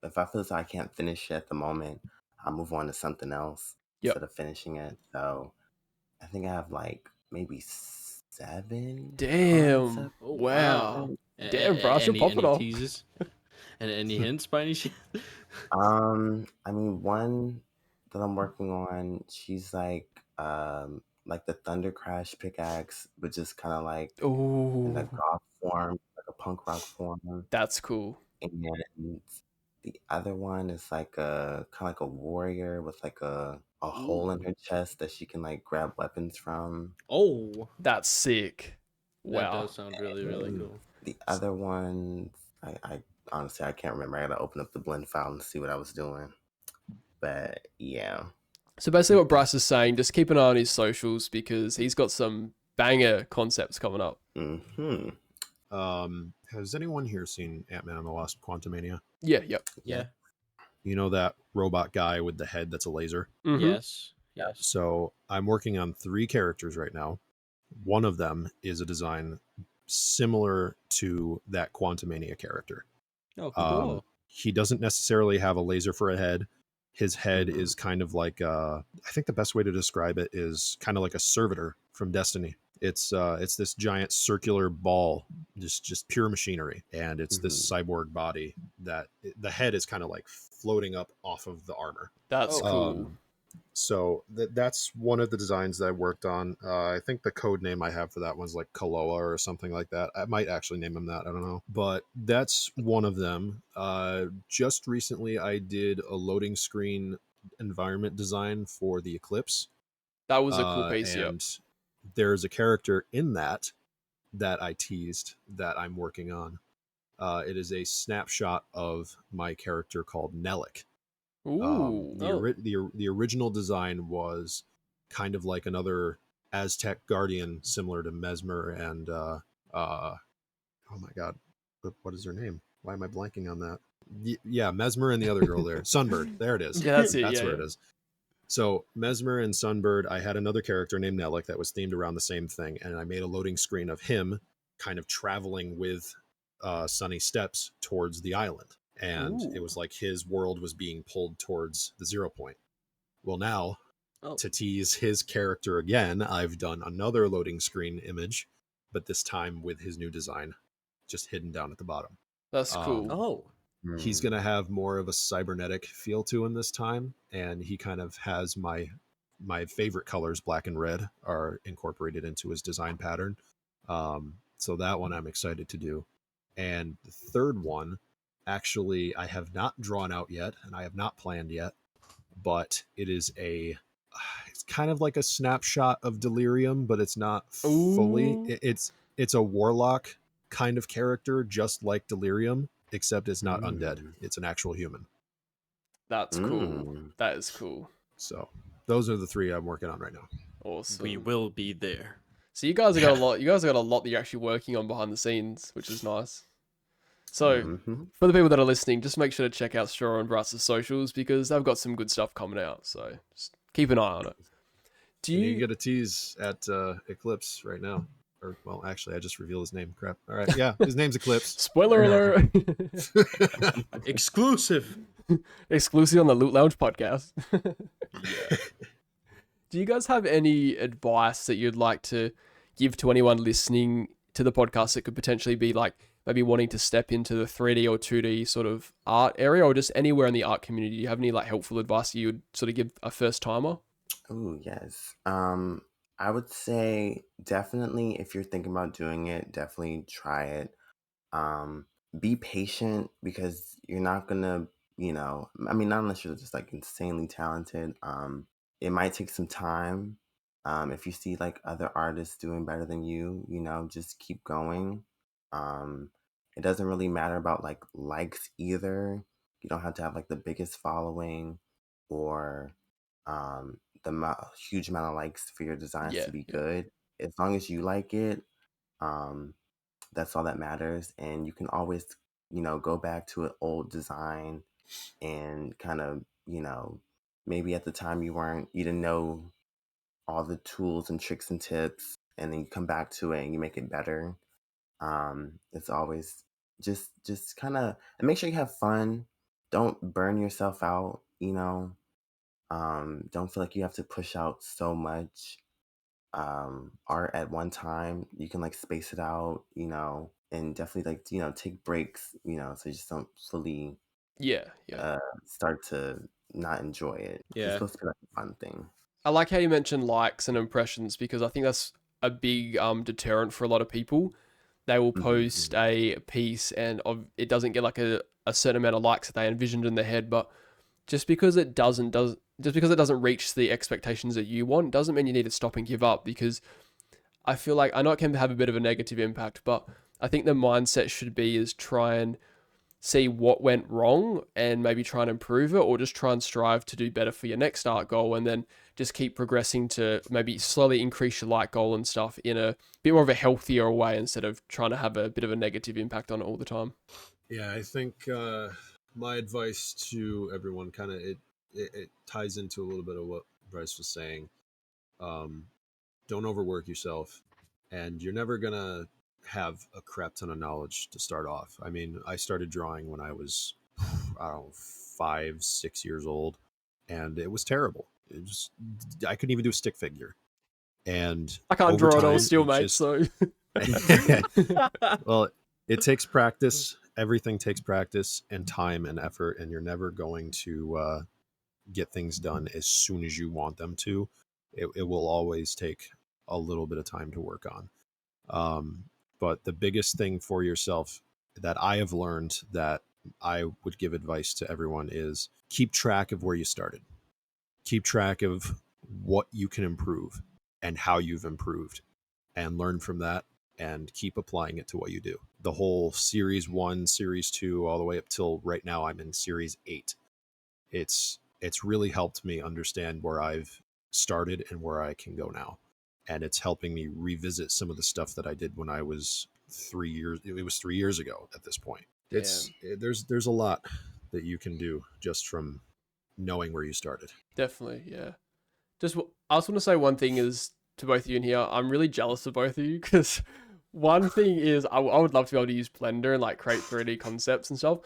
if I feel as though I can't finish it at the moment, I'll move on to something else Yep. instead of finishing it. So I think I have like maybe 7 Damn. concepts. Oh Wow. wow! Damn, bro, you're popping Any off. teases? And any hints by any chance? I mean, one that I'm working on, she's like the Thunder Crash pickaxe, but just kind of like in the Oh, goth form, like a punk rock form. that's cool. And the other one is like a kind of like a warrior with like a hole in Ooh. her chest that she can like grab weapons from. Oh, That's sick. that Wow. does sound really And cool. the other one, I honestly I can't remember. I gotta open up the blend file and see what I was doing. But yeah. So basically, what Bryce is saying, just keep an eye on his socials because he's got some banger concepts coming up. Mm-hmm. Has anyone here seen Ant-Man and the Wasp: Quantumania? Yeah. Yep. Yeah. You know that robot guy with the head that's a laser? Mm-hmm. Yes. Yes. So I'm working on 3 characters right now. One of them is a design similar to that Quantumania character. Oh, cool. He doesn't necessarily have a laser for a head. His head Mhm. is kind of like I think the best way to describe it is kind of like a servitor from Destiny. It's this giant circular ball, just pure machinery, and it's this cyborg body that the head is kind of like floating up off of the armor. That's Oh. cool. So that's one of the designs that I worked on. I think the code name I have for that one's like Kaloa or something like that. I might actually name him that. I don't know. But that's one of them. Just recently, I did a loading screen environment design for the Eclipse. That was a cool piece. Yep. And there's a character in that I teased that I'm working on. It is a snapshot of my character called Nellic. Ooh. The original design was kind of like another Aztec guardian, similar to Mesmer and oh my god, what is her name? Why am I blanking on that? Yeah, Mesmer and the other girl there, Sunbird. There it is. Yeah, that's it. That's Yeah, where yeah. it is. So Mesmer and Sunbird. I had another character named Nellic that was themed around the same thing, and I made a loading screen of him kind of traveling with Sunny Steps towards the island. And it Ooh. was like his world was being pulled towards the 0 point. Well, now, Oh. to tease his character again, I've done another loading screen image, but this time with his new design just hidden down at the bottom. That's cool. Oh. He's going to have more of a cybernetic feel to him this time, and he kind of has my favorite colors, black and red, are incorporated into his design pattern. So that one I'm excited to do. And the third one, actually, I have not drawn out yet, and I have not planned yet, but it's kind of like a snapshot of Delirium, but it's not fully. Ooh. It's a warlock kind of character, just like Delirium, except it's not undead. It's an actual human. That's cool. That is cool. So those are the 3 I'm working on right now. Awesome. We will be there. So you guys have got a lot. You guys have got a lot that you're actually working on behind the scenes, which is nice. So for the people that are listening, just make sure to check out Straw and Bryce's socials because they've got some good stuff coming out. So just keep an eye on it. Do You you? get a tease at Eclipse right now. Or, well, actually, I just revealed his name. Crap. All right. Yeah, his name's Eclipse. Spoiler alert! Exclusive. Exclusive on the Loot Lounge podcast. Do you guys have any advice that you'd like to give to anyone listening to the podcast that could potentially be like maybe wanting to step into the 3D or 2D sort of art area or just anywhere in the art community? Do you have any like helpful advice that you would sort of give a first timer? Oh, yes. I would say definitely if you're thinking about doing it, definitely try it. Be patient because you're not gonna, I mean, not unless you're just like insanely talented. It might take some time. If you see like other artists doing better than you, just keep going. It doesn't really matter about like likes either. You don't have to have like the biggest following or huge amount of likes for your designs Yeah, to be yeah. good. As long as you like it, that's all that matters. And you can always, go back to an old design and kind of, maybe at the time you didn't know all the tools and tricks and tips, and then you come back to it and you make it better. It's always just kind of, and make sure you have fun. Don't burn yourself out, don't feel like you have to push out so much art at one time. You can like space it out, and definitely like, take breaks, so you just don't fully Yeah. start to not enjoy it. It's Yeah. supposed to be like a fun thing. I like how you mentioned likes and impressions, because I think that's a big deterrent for a lot of people. They will post a piece and it doesn't get like a certain amount of likes that they envisioned in their head, but just because it doesn't reach the expectations that you want doesn't mean you need to stop and give up, because I feel like, I know it can have a bit of a negative impact, but I think the mindset should be is try and see what went wrong and maybe try and improve it, or just try and strive to do better for your next art goal, and then just keep progressing to maybe slowly increase your like goal and stuff in a bit more of a healthier way, instead of trying to have a bit of a negative impact on it all the time. Yeah, I think my advice to everyone kind of it ties into a little bit of what Bryce was saying. Don't overwork yourself, and you're never gonna have a crap ton of knowledge to start off. I mean, I started drawing when I was, I don't know, 5, 6 years old, and it was terrible. I couldn't even do a stick figure, and I can't over draw at all time, still, it mate, just- so well, it takes practice. Everything takes practice and time and effort, and you're never going to get things done as soon as you want them to. It will always take a little bit of time to work on. But the biggest thing for yourself that I have learned that I would give advice to everyone is keep track of where you started. Keep track of what you can improve and how you've improved, and learn from that and keep applying it to what you do. The whole series 1, series 2, all the way up till right now I'm in series 8. It's really helped me understand where I've started and where I can go now. And it's helping me revisit some of the stuff that I did when I was 3 years. It was 3 years ago at this point. There's a lot that you can do just from knowing where you started. definitely, yeah. I just want to say one thing is to both of you in here. I'm really jealous of both of you, because one thing is I would love to be able to use Blender and like create 3D concepts and stuff.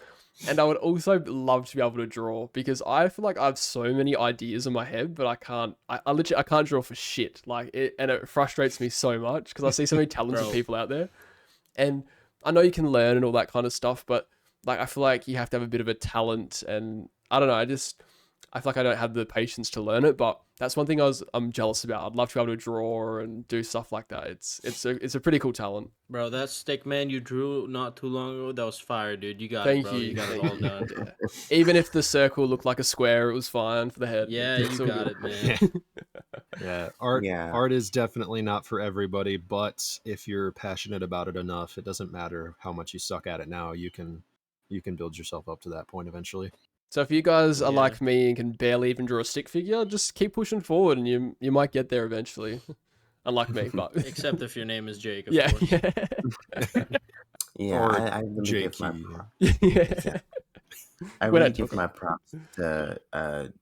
And I would also love to be able to draw, because I feel like I have so many ideas in my head, but I can't. I literally can't draw for shit. And it frustrates me so much, because I see so many talented Bro. people out there, and I know you can learn and all that kind of stuff, but like I feel like you have to have a bit of a talent, and I don't know. I feel like I don't have the patience to learn it, but that's one thing I'm jealous about. I'd love to be able to draw and do stuff like that. It's a pretty cool talent. Bro, that stick man you drew not too long ago, that was fire, dude. You got Thank it, bro. you. You got it Thank all you. done. Yeah. Even if the circle looked like a square, it was fine for the head. Yeah, It's you all got good. it, man. Yeah, Yeah. art is definitely not for everybody, but if you're passionate about it enough, it doesn't matter how much you suck at it now. You can build yourself up to that point eventually. So if you guys are Yeah. like me and can barely even draw a stick figure, just keep pushing forward, and you might get there eventually. Unlike me, but Except if your name is Jake, of yeah, course. yeah, Yeah, Or I really give my Jaykey. yeah. I We're really not give talking- my props to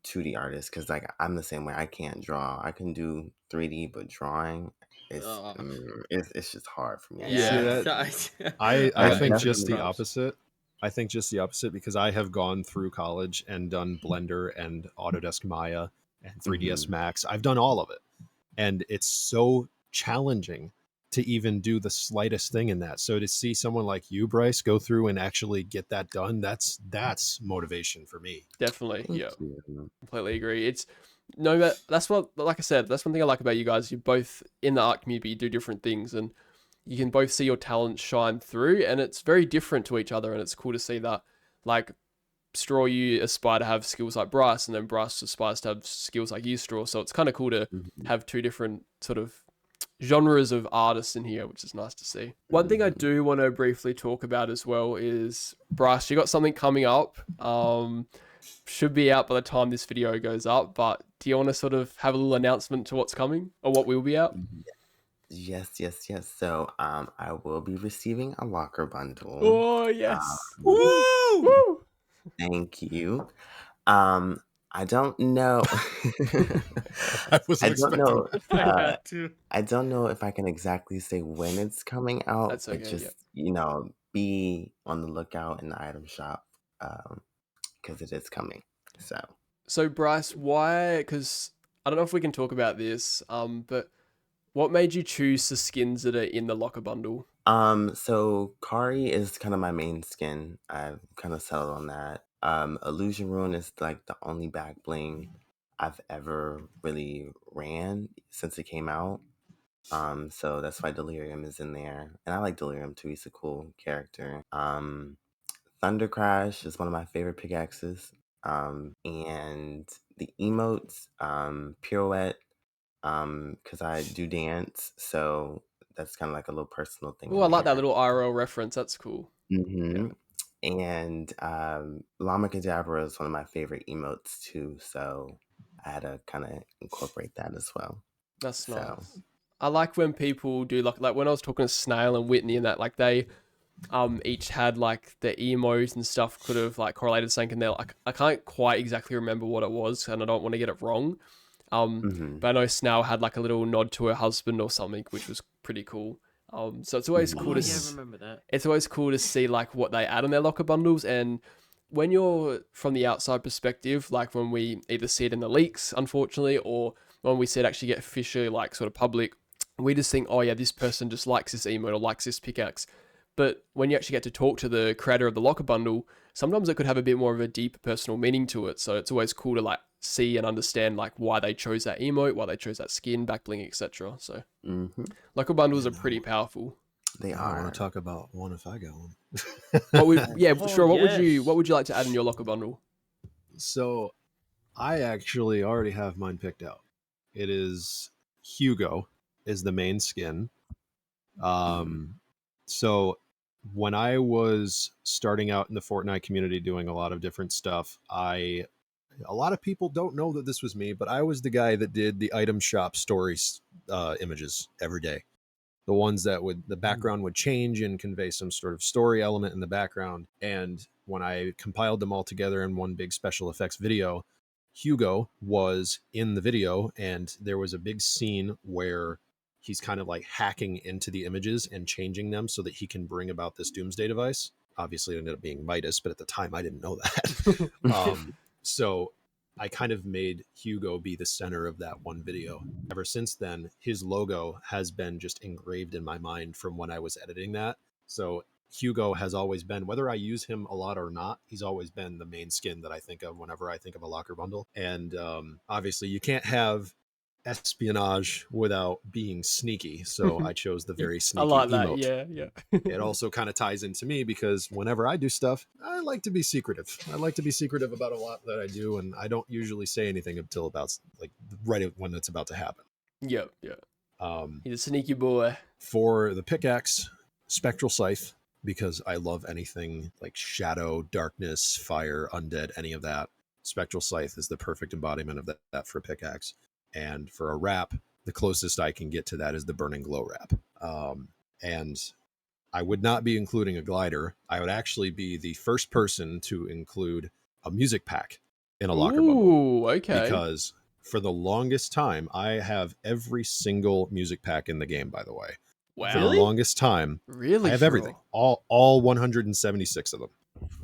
2D artists, because like I'm the same way. I can't draw. I can do 3D, but drawing it's just hard for me. I Yeah. guess. I I think definitely just the props. opposite. I think just the opposite, because I have gone through college and done Blender and Autodesk Maya and 3ds Max. I've done all of it, and it's so challenging to even do the slightest thing in that. So to see someone like you, Bryce, go through and actually get that done, that's motivation for me. Definitely, Thank yeah, you. completely agree. It's no, that's what, like I said, that's one thing I like about you guys. You're both in the art community, you do different things, and you can both see your talent shine through, and it's very different to each other, and it's cool to see that. Like Straw, you aspire to have skills like Bryce, and then Bryce aspires to have skills like you, Straw. So it's kind of cool to have two different sort of genres of artists in here, which is nice to see. One thing I do want to briefly talk about as well is, Bryce, you got something coming up. Should be out by the time this video goes up, but do you want to sort of have a little announcement to what's coming or what will be out? Yes. So I will be receiving a locker bundle. Oh yes. Woo! Thank you. Um, I don't know. I wasn't I don't expecting know. that. I Uh, had to. I don't know if I can exactly say when it's coming out, That's but okay. Yeah. just be on the lookout in the item shop, because it is coming. So, So Bryce, why? Because I don't know if we can talk about this. But what made you choose the skins that are in the locker bundle? so Kari is kind of my main skin. I've kind of settled on that. Illusion Rune is like the only back bling I've ever really ran since it came out. So that's why Delirium is in there. And I like Delirium too, he's a cool character. Thunder Crash is one of my favorite pickaxes. And the emotes, Pirouette, because I do dance, so that's kind of like a little personal thing Oh, I in like that there. little IRL reference. That's cool. hmm Yeah, And Llama Kadabra is one of my favorite emotes too, so I had to kind of incorporate that as well. that's So, nice. I like when people do like when I was talking to Snail and Whitney and that, like they each had like the emos and stuff could have like correlated something, and they're like, I can't quite exactly remember what it was and I don't want to get it wrong. hmm But I know Snail had like a little nod to her husband or something, which was pretty cool. So it's always cool Oh to yeah, I Yes. remember that. it's always cool to see like what they add on their locker bundles. And when you're from the outside perspective, like when we either see it in the leaks, unfortunately, or when we see it actually get officially like sort of public, we just think, oh yeah, this person just likes this emote or likes this pickaxe. But when you actually get to talk to the creator of the locker bundle, sometimes it could have a bit more of a deep personal meaning to it. So it's always cool to like see and understand like why they chose that emote, why they chose that skin, backbling, etc. So hmm locker bundles Yeah, are pretty powerful. they now I want are. to talk about one if I got one. What would yeah, Oh sure. yes. What would you like to add in your locker bundle? So I actually already have mine picked out. It is Hugo is the main skin. Um, so when I was starting out in the Fortnite community doing a lot of different stuff, a lot of people don't know that this was me, but I was the guy that did the item shop stories images every day. The ones that would the background would change and convey some sort of story element in the background. And when I compiled them all together in one big special effects video, Hugo was in the video, and there was a big scene where he's kind of like hacking into the images and changing them so that he can bring about this doomsday device. Obviously, it ended up being Midas, but at the time I didn't know that. So I kind of made Hugo be the center of that one video. Ever since then, his logo has been just engraved in my mind from when I was editing that. So Hugo has always been, whether I use him a lot or not, he's always been the main skin that I think of whenever I think of a locker bundle. And obviously, you can't have espionage without being sneaky. So I chose the very I sneaky like that. emote. Yeah, yeah. It also kind of ties into me because whenever I do stuff, I like to be secretive. I like to be secretive about a lot that I do, and I don't usually say anything until about like right when it's about to happen. Yeah, yeah. Um, He's a sneaky boy. for the pickaxe, Spectral Scythe, because I love anything like shadow, darkness, fire, undead, any of that. Spectral Scythe is the perfect embodiment of that for a pickaxe. And for a wrap, the closest I can get to that is the Burning Glow wrap. And I would not be including a glider. I would actually be the first person to include a music pack in a locker bundle, Ooh, okay. because for the longest time, I have every single music pack in the game, by the way. Wow. For the longest time, Really? I have everything. All 176 of them.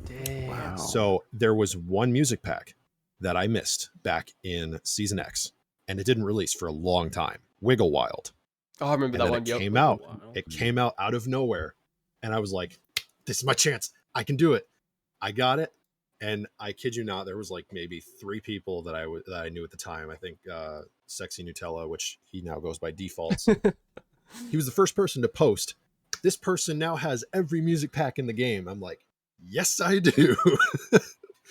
Damn. Wow. So there was one music pack that I missed back in Season X, and it didn't release for a long time. Wiggle Wild. Oh, I remember And that then one. it Yep. came Wiggle out. Wild. It came out of nowhere, and I was like, "This is my chance. I can do it." I got it, and I kid you not, there was like maybe 3 people that I knew at the time. I think Sexy Nutella, which he now goes by Defaults. He was the first person to post. This person now has every music pack in the game. I'm like, yes, I do.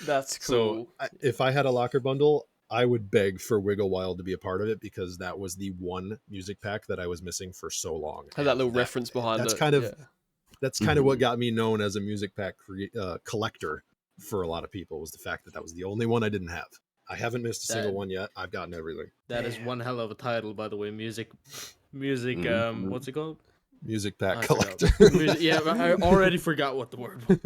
That's So cool. if I had a locker bundle, I would beg for Wiggle Wild to be a part of it, because that was the one music pack that I was missing for so long. Had that And little reference behind that's it. kind of yeah. that's kind of what got me known as a music pack collector for a lot of people, was the fact that that was the only one I didn't have. I haven't missed a single one yet. I've gotten everything. That is one hell of a title, by the way. Music. Mhm. What's it called? Music I pack forgot. collector. Yeah, I already forgot what the word was.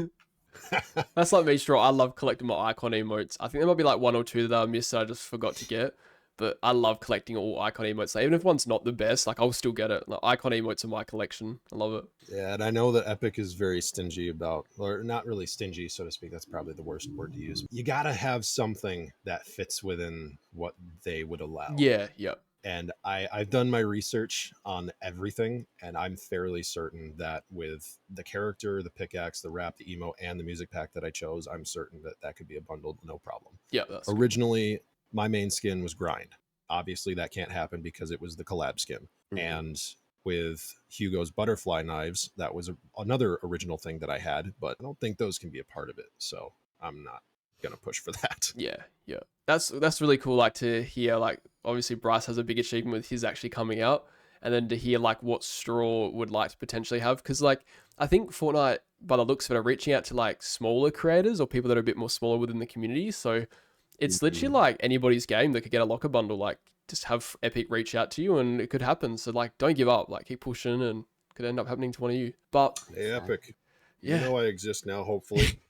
That's like me, Straw. I love collecting my icon emotes. I think there might be like one or two that I missed that I just forgot to get. But I love collecting all icon emotes. Like, even if one's not the best, like I'll still get it. Like, icon emotes in my collection. I love it. Yeah, and I know that Epic is very stingy about, or not really stingy, so to speak. That's probably the worst word to use. You got to have something that fits within what they would allow. Yeah, yeah. And I've done my research on everything, and I'm fairly certain that with the character, the pickaxe, the wrap, the emo, and the music pack that I chose, I'm certain that that could be a bundle, no problem. Yeah, that's good. Originally, my main skin was Grind. Obviously, that can't happen because it was the collab skin. Mhm. And with Hugo's butterfly knives, that was another original thing that I had, but I don't think those can be a part of it. So I'm not gonna push for that. Yeah, yeah. That's really cool. Like to hear, like obviously Bryce has a big achievement with his actually coming out, and then to hear like what Straw would like to potentially have, because like I think Fortnite, by the looks of it, are reaching out to like smaller creators or people that are a bit more smaller within the community. So it's literally like anybody's game that could get a locker bundle. Like just have Epic reach out to you, and it could happen. So like don't give up. Like keep pushing, and it could end up happening to one of you. But Hey, Epic. Yeah. You know I exist now, hopefully.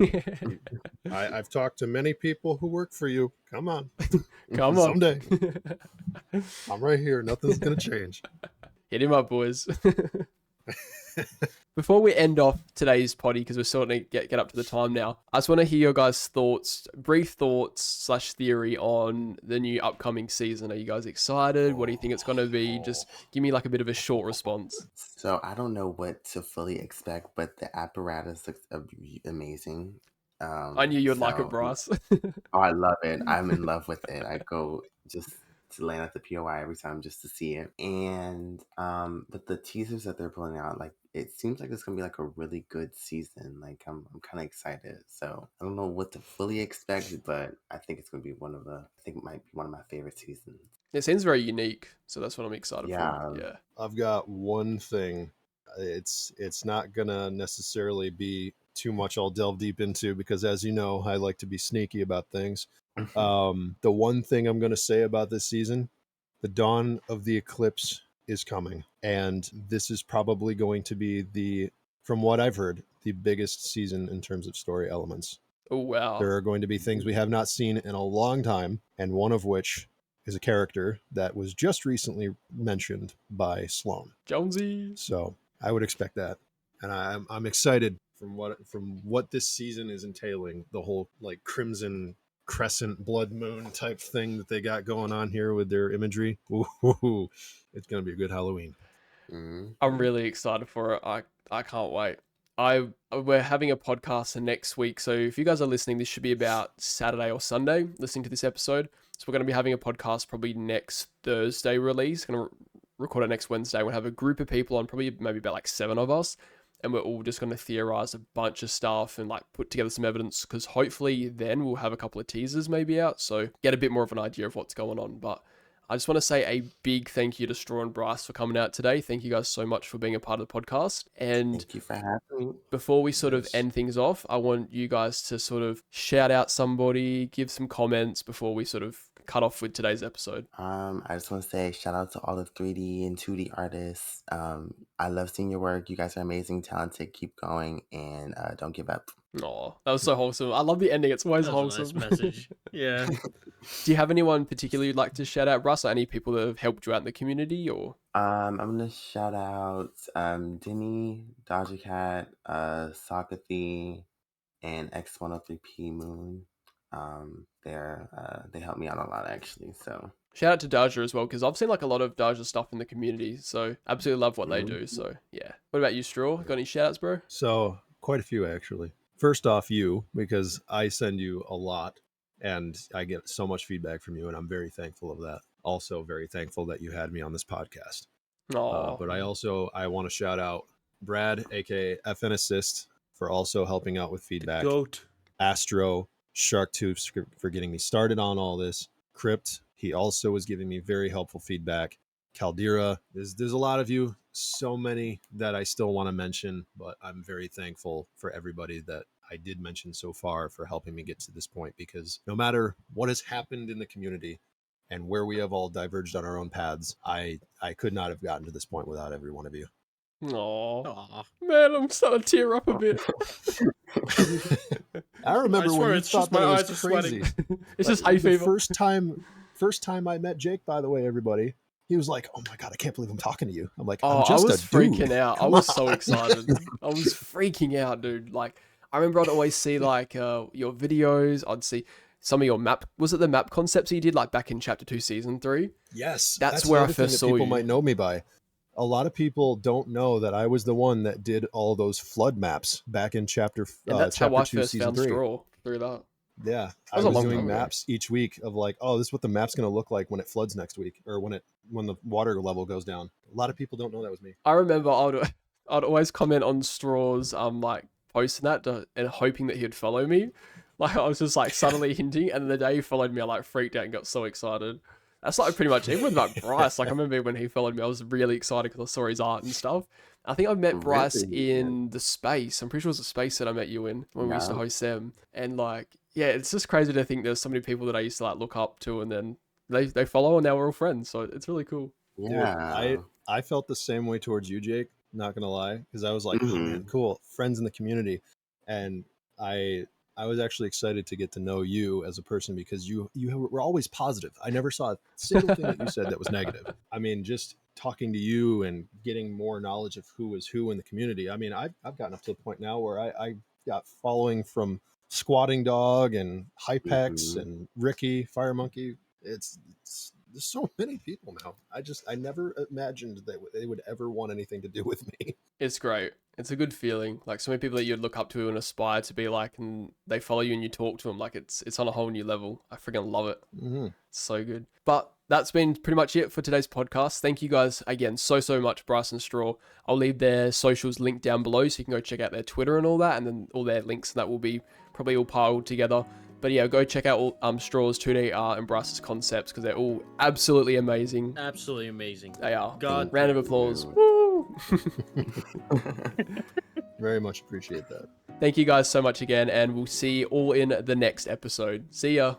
I've talked to many people who work for you. Come on. Come on. Someday. I'm right here. Nothing's going to change. Hit him up, boys. Before we end off today's potty, because we're starting to get up to the time now, I just want to hear your guys' thoughts, brief thoughts / theory on the new upcoming season. Are you guys excited? What do you think it's going to be? Just give me like a bit of a short response. So I don't know what to fully expect, but the apparatus looks amazing. I knew you'd like it, So Bryce. oh, I love it. I'm in love with it. I go just to land at the POI every time just to see it. And but the teasers that they're pulling out, like it seems like it's gonna be like a really good season. Like I'm kind of excited. So I don't know what to fully expect, but I think it's gonna be I think it might be one of my favorite seasons. It seems very unique, so that's what I'm excited Yeah. for. Yeah. I've got one thing. It's not going to necessarily be too much I'll delve deep into because, as you know, I like to be sneaky about things. The one thing I'm going to say about this season, the dawn of the eclipse is coming. And this is probably going to be from what I've heard, the biggest season in terms of story elements. Oh, wow. There are going to be things we have not seen in a long time, and one of which is a character that was just recently mentioned by Sloan. Jonesy. So I would expect that, and I'm excited from what this season is entailing. The whole like Crimson Crescent Blood Moon type thing that they got going on here with their imagery. Ooh, it's gonna be a good Halloween. I'm really excited for it. I can't wait. We're having a podcast next week, so if you guys are listening, this should be about Saturday or Sunday, listening to this episode. So we're going to be having a podcast probably next Thursday release. Going to record it next Wednesday. We'll have a group of people on, probably maybe about like 7 of us, and we're all just going to theorize a bunch of stuff and like put together some evidence, because hopefully then we'll have a couple of teasers maybe out, so get a bit more of an idea of what's going on. But I just want to say a big thank you to Straw and Bryce for coming out today. Thank you guys so much for being a part of the podcast. And Thank you for having me. before we sort of end things off, I want you guys to sort of shout out somebody, give some comments before we sort of cut off with today's episode. I just want to say shout out to all the 3D and 2D artists. I love seeing your work. You guys are amazing, talented. Keep going, and don't give up. Oh, that was so wholesome. I love the ending. It's always That's wholesome. a nice message. Yeah. Do you have anyone particularly you'd like to shout out, Russ, or any people that have helped you out in the community? Or I'm gonna shout out Denny, Dodger Cat, Sakathy, and X103P Moon. They helped me out a lot actually. So shout out to Daja as well, because I've seen like a lot of Daja stuff in the community, so absolutely love what they do. So yeah. What about you, Straw? Got any shout outs, bro? So quite a few actually. First off, you, because I send you a lot and I get so much feedback from you, and I'm very thankful of that. Also very thankful that you had me on this podcast. But I want to shout out Brad, aka FN Assist, for also helping out with feedback. Goat. Astro, Shark Tubes for getting me started on all this. Crypt, he also was giving me very helpful feedback. Caldera, there's a lot of you, so many that I still want to mention, but I'm very thankful for everybody that I did mention so far for helping me get to this point, because no matter what has happened in the community and where we have all diverged on our own paths, I could not have gotten to this point without every one of you. Aw. Aw. Man, I'm starting to tear up a bit. I remember swear when you it's thought just my that it eyes was are sweating. crazy. It's just Like, hay the fever. first time I met Jake, by the way, everybody, he was like, "Oh my god, I can't believe I'm talking to you." I'm like, Oh, "I'm just I was a dude." freaking out. I Come was so on. excited. I was freaking out, dude. Like, I remember I'd always see like your videos. I'd see some of your map. Was it the map concepts you did like back in Chapter 2, Season 3? Yes, That's the where I other thing first that saw people you. might know me by. A lot of people don't know that I was the one that did all those flood maps back in chapter And that's how I 2, first season found 3. Straw through that. Yeah, That was I a was long doing time ago. maps each week of like, oh, this is what the map's going to look like when it floods next week, or when the water level goes down. A lot of people don't know that was me. I remember I'd always comment on Straw's like posting that and hoping that he'd follow me. Like I was just like subtly hinting, and the day he followed me, I like freaked out and got so excited. That's like pretty much even with like Bryce. Like I remember when he followed me, I was really excited because I saw his art and stuff. I think I met Bryce Really? in the space. I'm pretty sure it was the space that I met you in when we used to Yeah. host them. And like, yeah, it's just crazy to think there's so many people that I used to like look up to, and then they follow, and now we're all friends. So it's really cool. Dude, Yeah. I felt the same way towards you, Jake. Not gonna lie, because I was like, oh man, Mhm. cool, friends in the community, and I was actually excited to get to know you as a person because you were always positive. I never saw a single thing that you said that was negative. I mean, just talking to you and getting more knowledge of who is who in the community. I mean, I've gotten up to the point now where I got following from Squatting Dog and Hypex Mhm. and Ricky Fire Monkey. It's there's so many people now. I never imagined that they would ever want anything to do with me. It's great. It's a good feeling. Like so many people that you'd look up to and aspire to be like, and they follow you and you talk to them. Like it's on a whole new level. I freaking love it. Mm-hmm. It's so good. But that's been pretty much it for today's podcast. Thank you guys again so much, Bryce and Straw. I'll leave their socials linked down below so you can go check out their Twitter and all that, and then all their links and that will be probably all piled together. But yeah, go check out all Straw's 2D art and Bryce's concepts because they're all absolutely amazing. Absolutely amazing. They are. God, Round of applause. Woo! Very much appreciate that. Thank you guys so much again, and we'll see you all in the next episode. See ya.